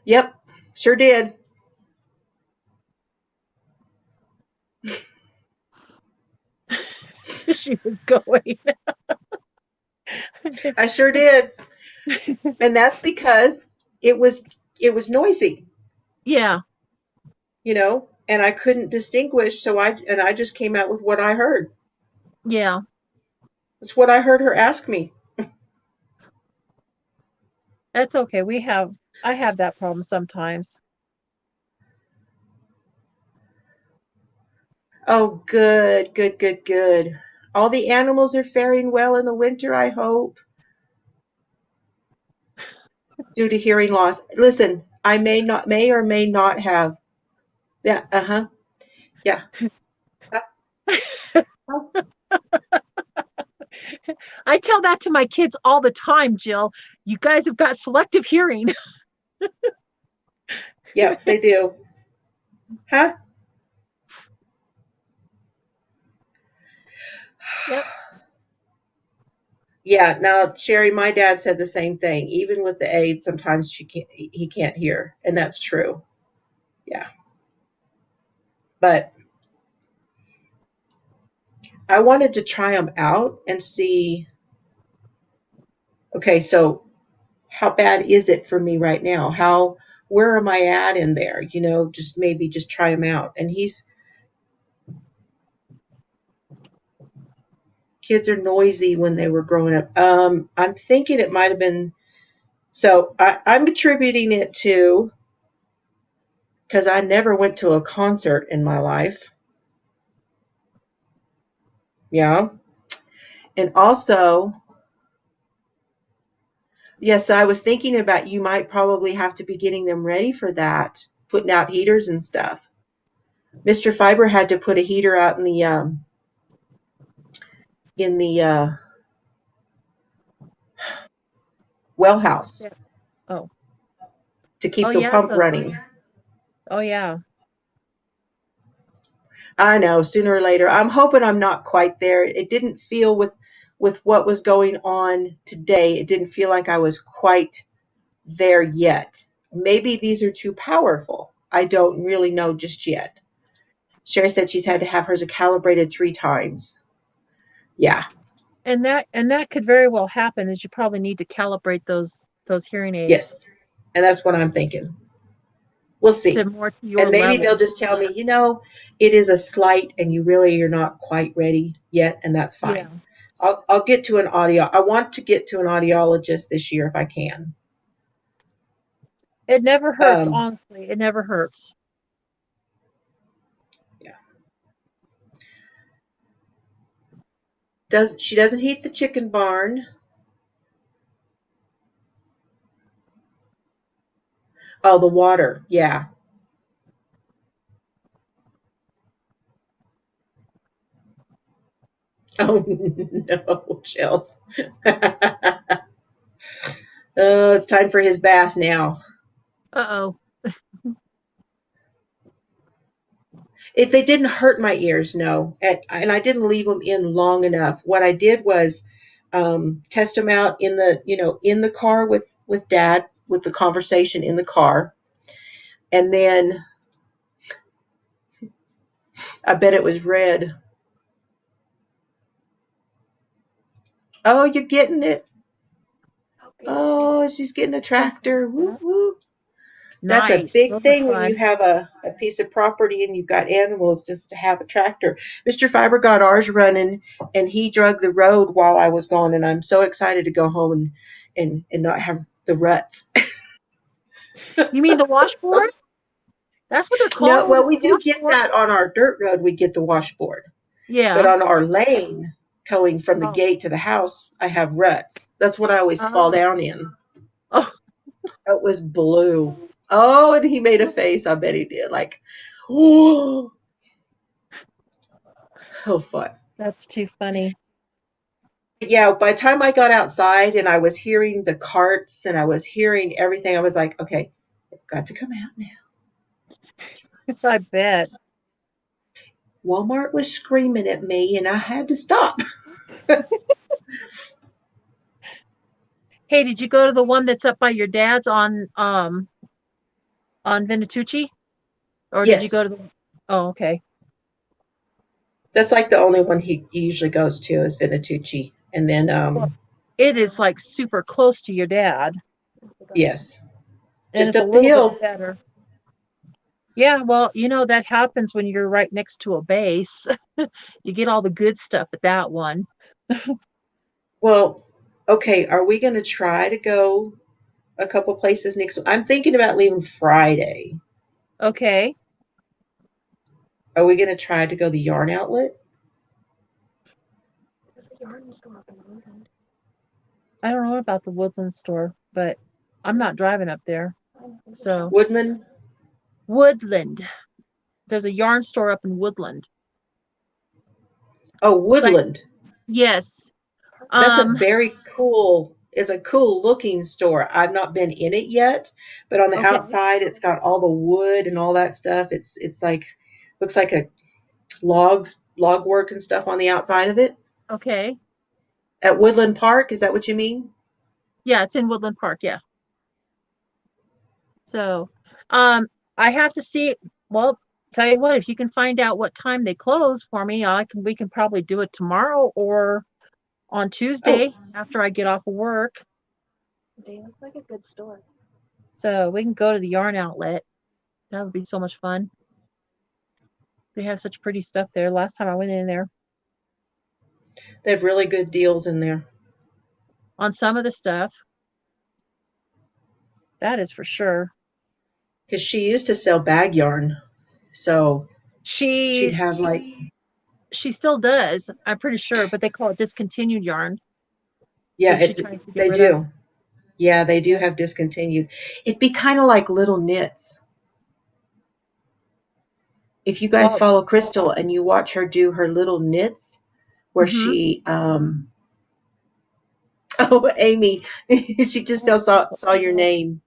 Yep, sure did. She was going. I sure did. And that's because it was noisy, Yeah, and I couldn't distinguish, so I just came out with what I heard. yeah. It's what I heard her ask me. That's okay. I have that problem sometimes. Oh, good, good, good, good. All the animals are faring well in the winter, I hope, due to hearing loss. Listen, I may or may not have. Yeah, uh-huh. Yeah. Oh, I tell that to my kids all the time, Jill. You guys have got selective hearing. yeah, they do. Huh? Yep. Yeah, now Sherry, my dad said the same thing. Even with the aids, sometimes he can't hear, and that's true. Yeah, but I wanted to try them out and see. Okay, so how bad is it for me right now? Where am I at in there? Just maybe just try them out. And kids are noisy when they were growing up. I'm thinking it might have been. So I'm attributing it to because I never went to a concert in my life. Yeah. And also, yes, I was thinking about you might probably have to be getting them ready for that, putting out heaters and stuff. Mr. Fiber had to put a heater out in the well house Yeah. Oh. to Oh keep the yeah. pump running. Oh yeah. I know, sooner or later. I'm hoping I'm not quite there. It didn't feel with what was going on today. It didn't feel like I was quite there yet. Maybe these are too powerful. I don't really know just yet. Sherry said she's had to have hers calibrated 3 times. Yeah. And that could very well happen, is you probably need to calibrate those hearing aids Yes. And that's what I'm thinking. We'll to see. more to your And maybe level. they'll just tell me, it is a slight and you're not quite ready yet, and that's Yeah. fine. I'll get to an audio. I want to get to an audiologist this year if I can. It never hurts, honestly. It never hurts. Yeah. She doesn't heat the chicken barn. Oh, the water. Yeah. Oh no, Chels. Oh, it's time for his bath now. Uh-oh. If they didn't hurt my ears, no. And I didn't leave them in long enough. What I did was test them out in the car with Dad, with the conversation in the car, and then I bet it was red. Oh, you're getting it. Oh, she's getting a tractor. Whoop, whoop. That's a Nice. big Those are thing when you fun. have a piece of property and you've got animals, just to have a tractor. Mr. Fiber got ours running and he drug the road while I was gone, and I'm so excited to go home and not have the ruts. You mean the washboard? That's what they're No, called, well, is we the do get washboard? that on our dirt road, we get the washboard. But Yeah. on our lane going from the Oh. gate to the house, I have ruts. That's what I always fall down in. Oh. It was blue. Oh, and he made a face. I bet he did. Like, oh, fun. That's too funny. Yeah, by the time I got outside and I was hearing the carts and I was hearing everything, I was like, okay, I've got to come out now. I bet. Walmart was screaming at me and I had to stop. Hey, did you go to the one that's up by your dad's on Vinatucci? Or did you Yes, go to the Oh, okay. that's like the only one he usually goes to is Vinatucci. And then, Well, it is like super close to your dad. yes, And just it's a up the little bit hill. better. Yeah, well, that happens when you're right next to a base. You get all the good stuff at that one. Well, okay, are we going to try to go a couple places next? I'm thinking about leaving Friday. Okay. Are we going to try to go the yarn outlet? I don't know about the Woodland store, but I'm not driving up there. So, Woodman? Woodland. There's a yarn store up in Woodland. Oh, Like, Woodland. yes. That's it's a cool looking store. I've not been in it yet, but on the Okay. outside it's got all the wood and all that stuff. It's like, looks like a log work and stuff on the outside of it. Okay. At Woodland Park, is that what you mean? Yeah, it's in Woodland Park, yeah. So, I have to see, well, tell you what, if you can find out what time they close for me, we can probably do it tomorrow or on Tuesday after I get off of work. They look like a good store. So we can go to the yarn outlet. That would be so much fun. They have such pretty stuff there. Last time I went in there, They have really good deals in there. on some of the stuff, that is for sure. Because she used to sell bag yarn. So she'd She have like, she still does, I'm pretty sure, but they call it discontinued yarn. yeah, That she tries to get they rid of. do. Yeah, they do have discontinued. It'd be kind of like little knits. If you guys Well, follow Crystal and you watch her do her little knits, where mhm. she, oh, Amy, she just now saw your name.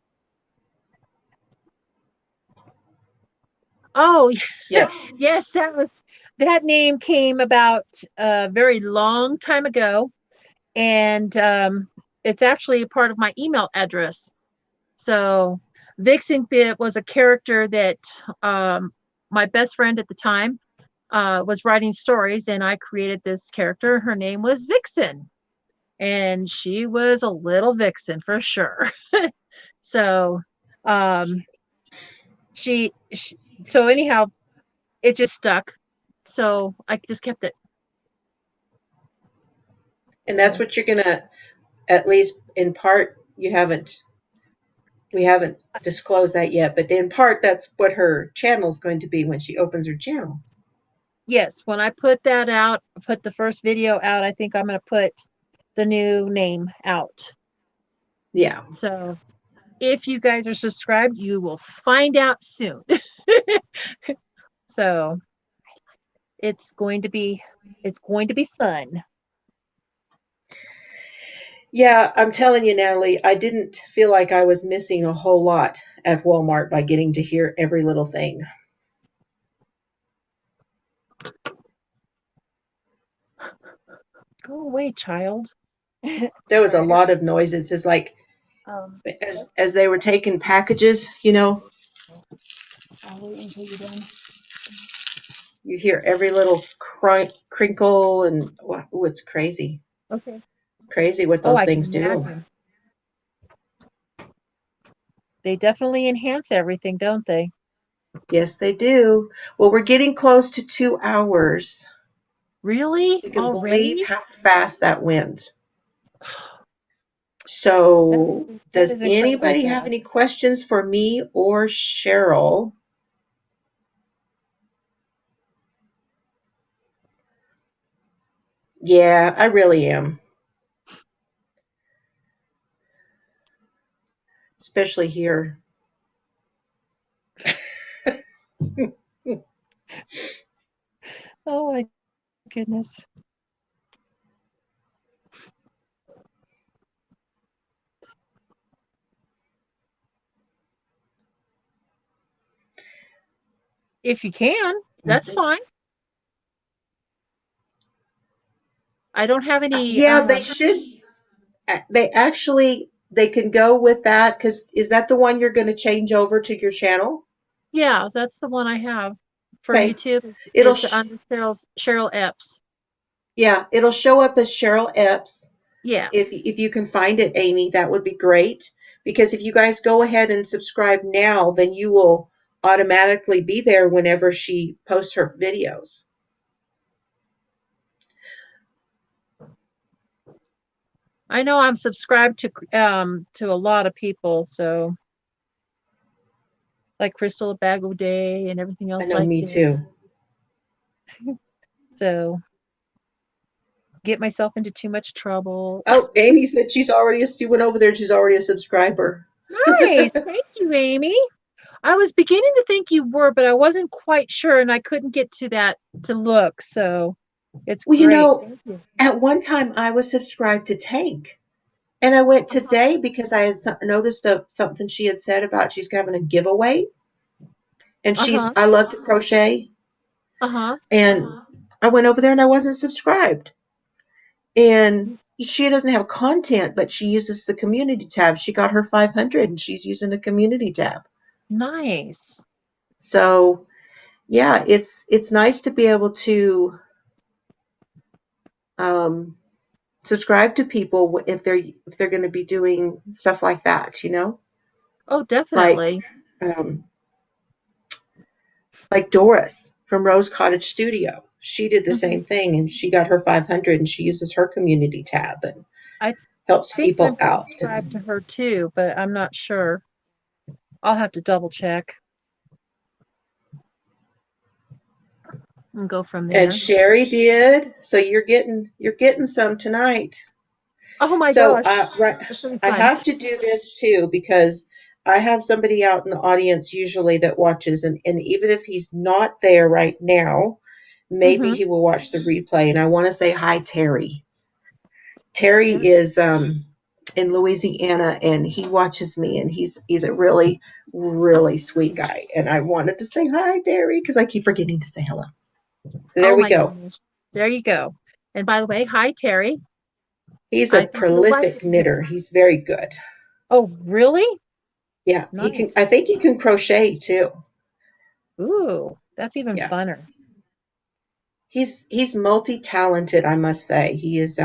Oh, Yeah, yes, that name came about a very long time ago, and it's actually a part of my email address. So Vixen was a character that my best friend at the time was writing stories, and I created this character. Her name was Vixen, and she was a little vixen for sure. So, um, she so anyhow, it just stuck. So I just kept it. And that's what you're gonna, at least in part, we haven't disclosed that yet, but in part that's what her channel is going to be when she opens her channel. Yes, when I put that out, put the first video out, I think I'm going to put the new name out. Yeah. So if you guys are subscribed, you will find out soon. So it's going to be fun. Yeah, I'm telling you, Natalie, I didn't feel like I was missing a whole lot at Walmart by getting to hear every little thing. Go away, child. There was a lot of noises. It's like as they were taking packages, you know, I'll wait until you're done. you hear every little crinkle, and oh, it's crazy. Okay. Crazy what Oh, those I things can do. imagine. They definitely enhance everything, don't they? Yes, they do. Well, we're getting close to 2 hours. Really? You can believe Already? how fast that went. So, That does is incredibly anybody have fast. any questions for me or Cheryl? Yeah, I really am. Especially here. Oh my goodness. If you can, that's fine. I don't have any Yeah, they should. They actually, they can go with that, because is that the one you're going to change over to your channel? yeah, that's the one I have for Okay. YouTube. It'll, It's under Cheryl Epps. yeah, it'll show up as Cheryl Epps. Yeah. If you can find it, Amy, that would be great. Because if you guys go ahead and subscribe now, then you will automatically be there whenever she posts her videos. I know I'm subscribed to a lot of people, so like Crystal Bago Day and everything I else know, like me that. too. So get myself into too much trouble. Oh, Amy said she went over there and she's already a subscriber. Nice. Thank you, Amy. I was beginning to think you were, but I wasn't quite sure and I couldn't get to that to look. So it's Well, great. Thank you. at one time I was subscribed to Tank. And I went today because I had noticed something she had said about she's having a giveaway. And Uh-huh. I love to crochet. Uh-huh. And I went over there and I wasn't subscribed. And she doesn't have content, but she uses the community tab. She got her 500 and she's using the community tab. Nice. So, yeah, it's nice to be able to um, subscribe to people if they're going to be doing stuff like that, you know? Oh, Like definitely. um, like Doris from Rose Cottage Studio. She did the Mhm. same thing and she got her 500 and she uses her community tab and I helps think I'm people out. subscribed to her too, but I'm not sure. I'll have to double check and go from And there. Sherry did. So you're getting some tonight. Oh my So gosh. That's really I fun. have to do this too because I have somebody out in the audience usually that watches, and even if he's not there right now, maybe Mm-hmm. he will watch the replay. And I want to say hi, Terry. Terry Terry. is in Louisiana and he watches me, and he's a really, really sweet guy. And I wanted to say hi, Terry, because I keep forgetting to say hello. So there Oh we my go. goodness. There you go. And by the way, hi Terry. He's a I think you'll like prolific it too. knitter. He's very good. Oh, really? Yeah, he can. Nice. I think he can crochet too. Ooh, that's even Yeah. funner. He's multi-talented, I must say. He is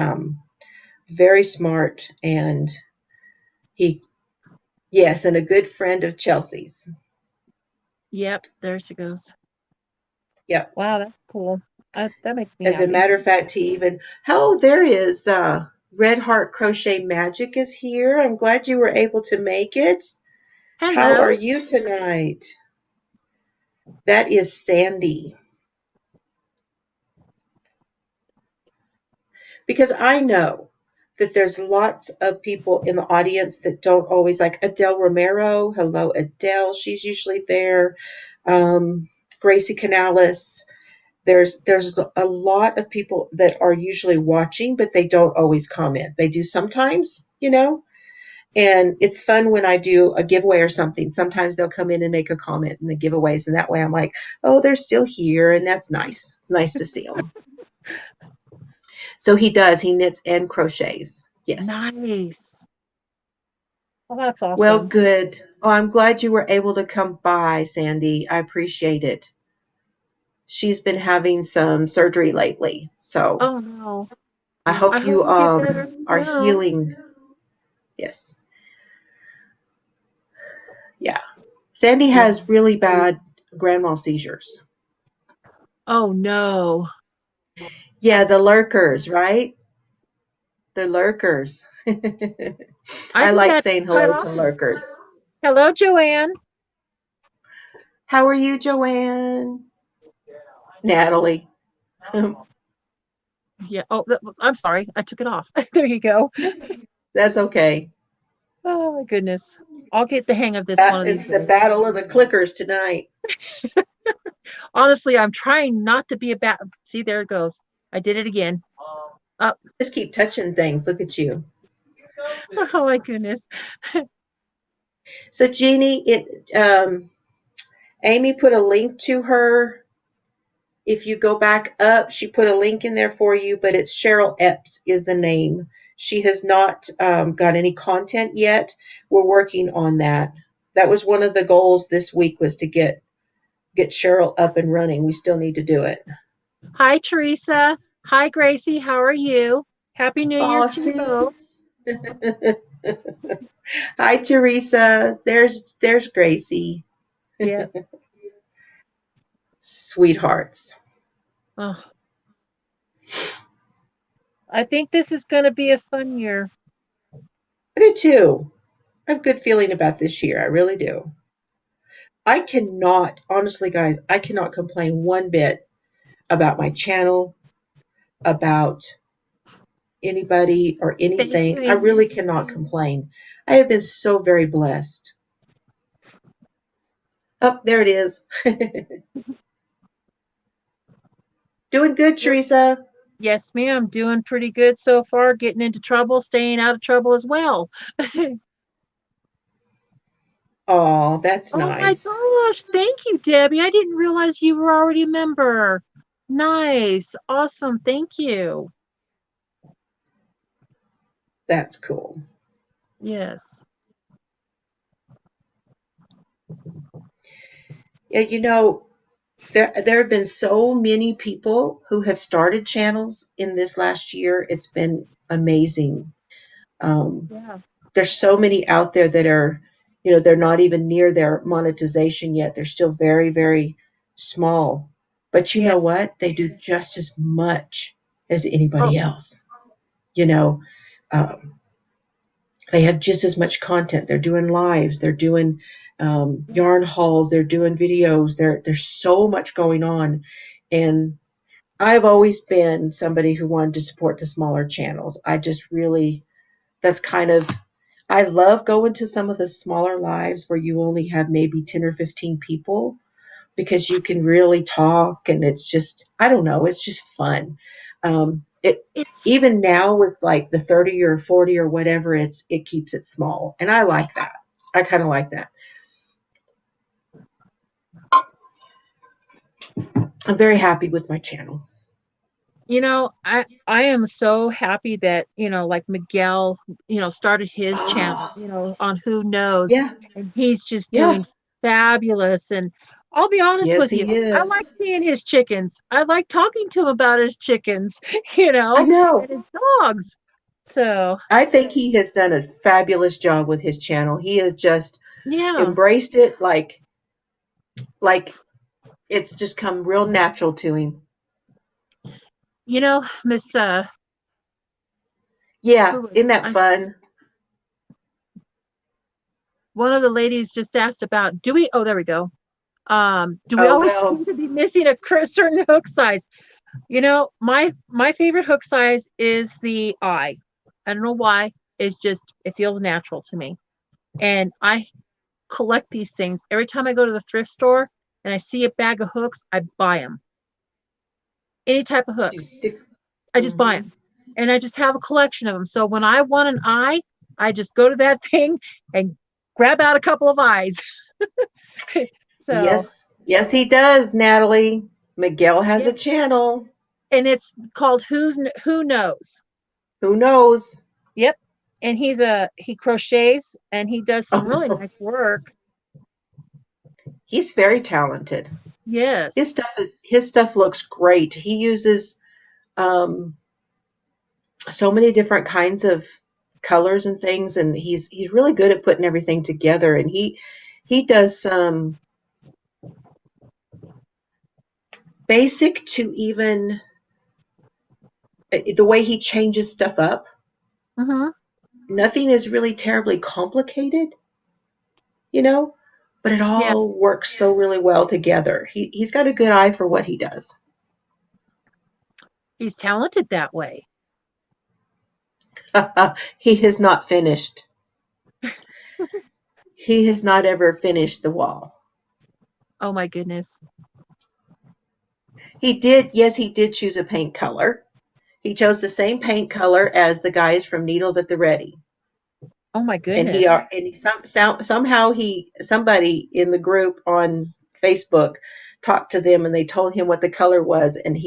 very smart, and he yes, and a good friend of Chelsea's. Yep, there she goes. Yep. Wow, that's cool. That makes me As a happy. matter of fact, he even oh, there is Red Heart Crochet Magic is here. I'm glad you were able to make it. How are Hello. you tonight? That is Sandy. Because I know that there's lots of people in the audience that don't always like Adele Romero. Hello, Adele. She's usually there. Um, Gracie Canales. There's a lot of people that are usually watching, but they don't always comment. They do sometimes, and it's fun when I do a giveaway or something. Sometimes they'll come in and make a comment in the giveaways, and that way I'm like, oh, they're still here, and that's nice. It's nice to see them. So he does. He knits and crochets. Yes. Nice. Well, that's Well, awesome. good. Oh, I'm glad you were able to come by, Sandy. I appreciate it. She's been having some surgery lately, so Oh no. I I hope hope you you get better are soon. healing. Yes. Yeah. Sandy Yeah. has really bad grand mal seizures. Oh no. Yeah, the That's lurkers, right? The lurkers. I I do like that saying quite hello to often. lurkers. Hello, Joanne. How are you, Joanne? Natalie. Yeah. Oh, I'm sorry. I took it off. There you go. That's okay. Oh my goodness. I'll get the hang of this one That of is these the days. battle of the clickers tonight. Honestly, I'm trying not to be a bad. See, there it goes. I did it again. Oh, Just keep touching things. Look at you. oh my goodness. So Jeannie, Amy put a link to her. If you go back up, she put a link in there for you, but it's Cheryl Epps is the name. She has not got any content yet. We're working on that. That was one of the goals this week was to get Cheryl up and running. We still need to do it. Hi, Teresa. Hi, Gracie. How are you? Happy New Year Oh, to you see. both. Hi, Teresa. There's Gracie. Yeah. Sweethearts. Oh, I think this is going to be a fun year. I do too. I have a good feeling about this year. I really do. I cannot, honestly, guys, I cannot complain one bit about my channel, about anybody or Thank you, anything. I Amy. really cannot complain. I have been so very blessed. Oh, there it is. Doing good, Yep. Teresa. Yes, ma'am. Doing pretty good so far. Getting into trouble, staying out of trouble as well. Oh, that's Oh my nice. gosh. Thank you, Debbie. I didn't realize you were already a member. Nice. Awesome. Thank you. That's cool. Yes. Yeah, there have been so many people who have started channels in this last year. It's been amazing. Um, Yeah. there's so many out there that are, they're not even near their monetization yet. They're still very, very small. But you Yeah. know what? They do just as much as Oh, anybody else. You know, um, they have just as much content. They're doing lives. They're doing yarn hauls. They're doing videos. There's so much going on, and I've always been somebody who wanted to support the smaller channels. I just really, that's kind of, I love going to some of the smaller lives where you only have maybe 10 or 15 people because you can really talk and it's just, I don't know, it's just fun. It it's even now with like the 30 or 40 or whatever, it keeps it small. And I like that. I kind of like that. I'm very happy with my channel. I am so happy that, like Miguel, started his channel, on Who Knows, Yeah. and he's just Yeah. doing fabulous. And I'll be honest Yes, with you. he I is. like seeing his chickens. I like talking to him about his chickens, you I know, know. and his dogs. So, I think he has done a fabulous job with his channel. He has just yeah. embraced it like it's just come real natural to him. You know, Miss Yeah, who was isn't it? that fun? One of the ladies just asked about, do we, oh, there we go. Do we Oh always well, seem to be missing a certain hook size? You know, my favorite hook size is the eye. I don't know why. It's just it feels natural to me. And I collect these things. Every time I go to the thrift store and I see a bag of hooks, I buy them. Any type of you hooks. stick. I just buy Hmm. them. And I just have a collection of them. So when I want an eye, I just go to that thing and grab out a couple of eyes. So, Yes, yes, he does, Natalie. Miguel has yeah. a channel. And it's called Who Knows. Who knows? Yep. And he crochets and he does some really Oh, nice work. he's very talented. Yes. His stuff looks great. He uses um, so many different kinds of colors and things, and he's really good at putting everything together. And he does some basic to even the way he changes stuff up. Mm-hmm. Nothing is really terribly complicated, you know, but it Yeah. all works so really well together. He's got a good eye for what he does. He's talented that way. He has not finished. He has not ever finished the wall. Oh my goodness. He did, yes, he did choose a paint color. He chose the same paint color as the guys from Needles at the Ready. Oh my And goodness. somehow somebody in the group on Facebook talked to them and they told him what the color was, and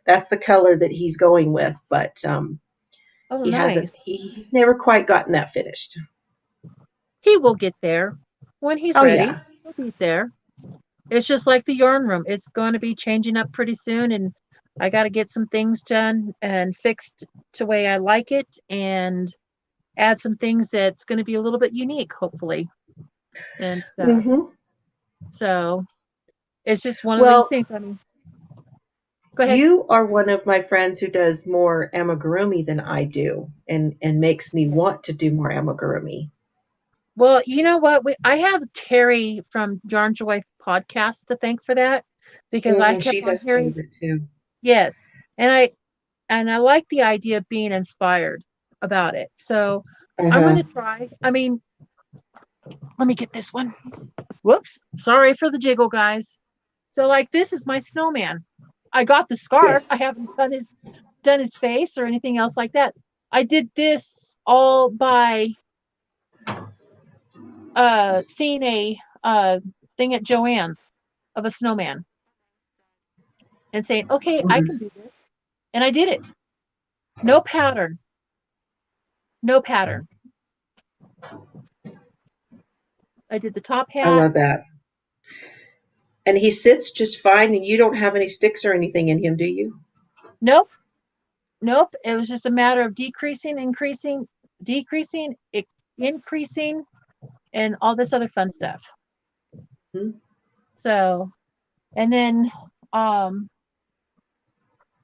that's the color that he's going with, but Oh nice. he's never quite gotten that finished. He will get there when he's Oh ready. yeah. He'll be there. It's just like the yarn room. It's going to be changing up pretty soon, and I got to get some things done and fixed to the way I like it, and add some things that's going to be a little bit unique, hopefully. And Hmm. so it's just one of these Well, things. I mean, go ahead. you are one of my friends who does more amigurumi than I do, and makes me want to do more amigurumi. Well, you know what? I have Terry from Yarn Joy podcast to thank for that because I She kept on does hearing favorite too. yes, and I like the idea of being inspired about it. So I'm going Uh-huh. to try. I mean, let me get this one. Whoops. Sorry for the jiggle, guys. So like this is my snowman. I got the scarf. I Yes. haven't done his face or anything else like that. I did this all by seeing a thing at Joann's of a snowman and saying, okay, I Mhm. can do this. And I did it. No pattern. No pattern. I did the top I hat. love that. And he sits just fine, and you don't have any sticks or anything in him, do you? Nope. Nope. It was just a matter of decreasing, increasing, decreasing, increasing, and all this other fun stuff. Hmm. So, and then, um,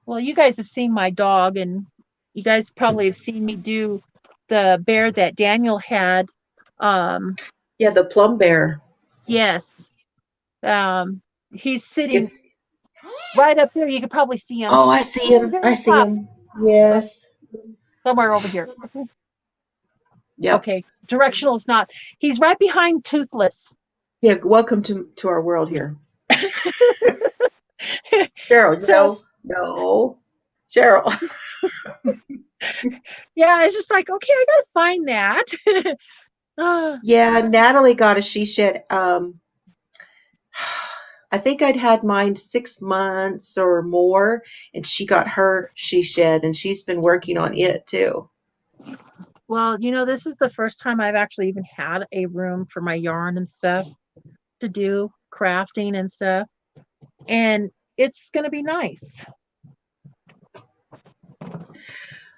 well, you guys have seen my dog, and you guys probably have seen me do the bear that Daniel had. Um, Yeah, the plum bear. yes. He's sitting It's right up there. You can probably see him. Oh, I see Very, him. I very see top. him. So Yes. somewhere over here. Okay. Yep. Okay. Directional is not. He's right behind Toothless. Yeah. Welcome to our world here, Cheryl. So No, Cheryl. yeah, it's just like, okay, I gotta find that. Yeah, Natalie got a she shed. I think I'd had mine 6 months or more, and she got her she shed, and she's been working on it too. Well, this is the first time I've actually even had a room for my yarn and stuff to do. crafting and stuff. And it's going to be nice.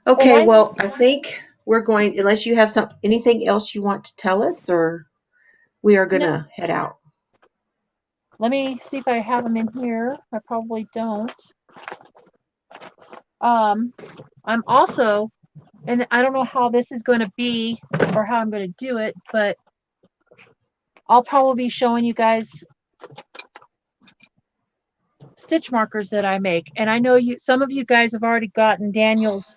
Okay, And well, I think we're going, unless you have anything else you want to tell us, or we are going No. to head out. Let me see if I have them in here. I probably don't. I'm also, and I don't know how this is going to be or how I'm going to do it, but I'll probably be showing you guys stitch markers that I make. And I know some of you guys have already gotten Daniel's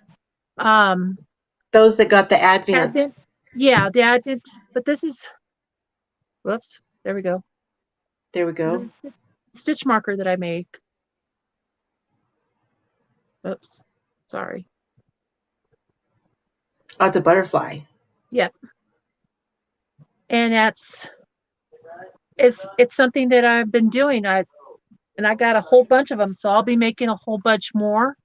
those that got the Advent. Yeah, the Advent, but this is, whoops, there we go. There we go. This is a stitch marker that I make. Oops, sorry. Oh, it's a butterfly. Yep. And it's something that I've been doing. I got a whole bunch of them, so I'll be making a whole bunch more.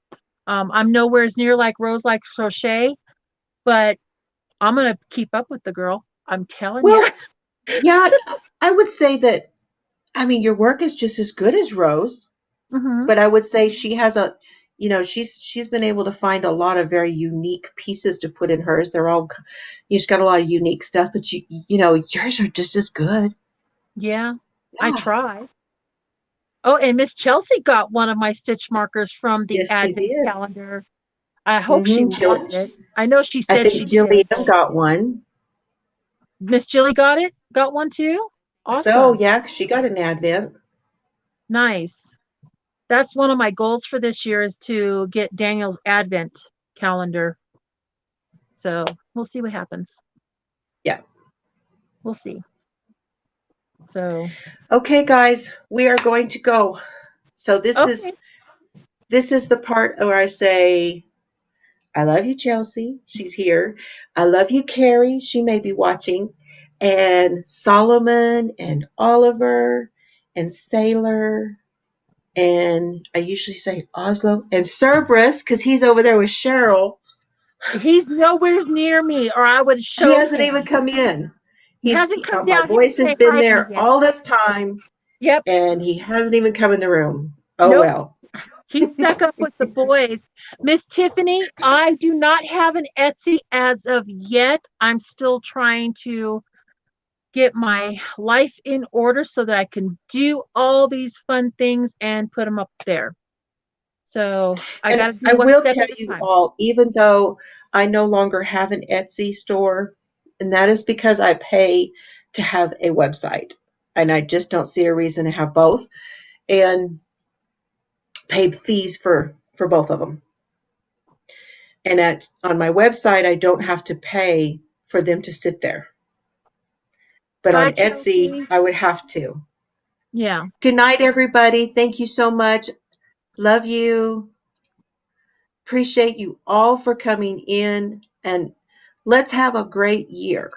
I'm nowhere near like Rose like Crochet, but I'm gonna keep up with the girl. I'm telling you. Yeah, I would say that. I mean, your work is just as good as Rose, but I would say she has she's been able to find a lot of very unique pieces to put in hers. They're all, she's got a lot of unique stuff, but yours are just as good. Yeah, I try. Oh, and Miss Chelsea got one of my stitch markers from the Advent calendar. I hope she loved it. I know she said she did. JillieM got one. Miss Jillie got it? Got one too? Awesome. So, yeah, she got an Advent. Nice. That's one of my goals for this year, is to get Daniel's Advent calendar. So we'll see what happens. Yeah. We'll see. So. Okay, guys, we are going to go. So this is the part where I say, I love you, Chelsea. She's here. I love you, Keri. She may be watching. And Solomon and Oliver and Sailor. And I usually say Oslo and Cerberus, because he's over there with Cheryl. He's nowhere near me, or I would show him. He hasn't even come in. He hasn't come down. My voice has been there all this time. Yep. And he hasn't even come in the room. Oh, nope. Well. He's stuck up with the boys. Miss Tiffany, I do not have an Etsy as of yet. I'm still trying to get my life in order so that I can do all these fun things and put them up there. So I got to do one step at a time. All, even though I no longer have an Etsy store, and that is because I pay to have a website, and I just don't see a reason to have both, and paid fees for both of them. And on my website, I don't have to pay for them to sit there. But on Etsy, I would have to. Yeah. Good night, everybody. Thank you so much. Love you. Appreciate you all for coming in, and let's have a great year.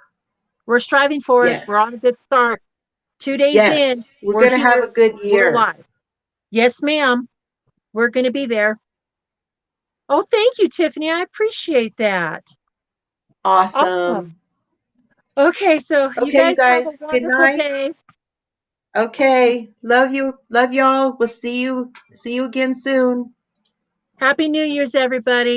We're striving for it. We're on a good start. 2 days in. We're going to have a good year. We're alive. Yes, ma'am. We're going to be there. Oh, thank you, Tiffany. I appreciate that. Awesome. Okay, so you guys have a wonderful day. Okay. Love you. Love y'all. We'll see you again soon. Happy New Year's, everybody.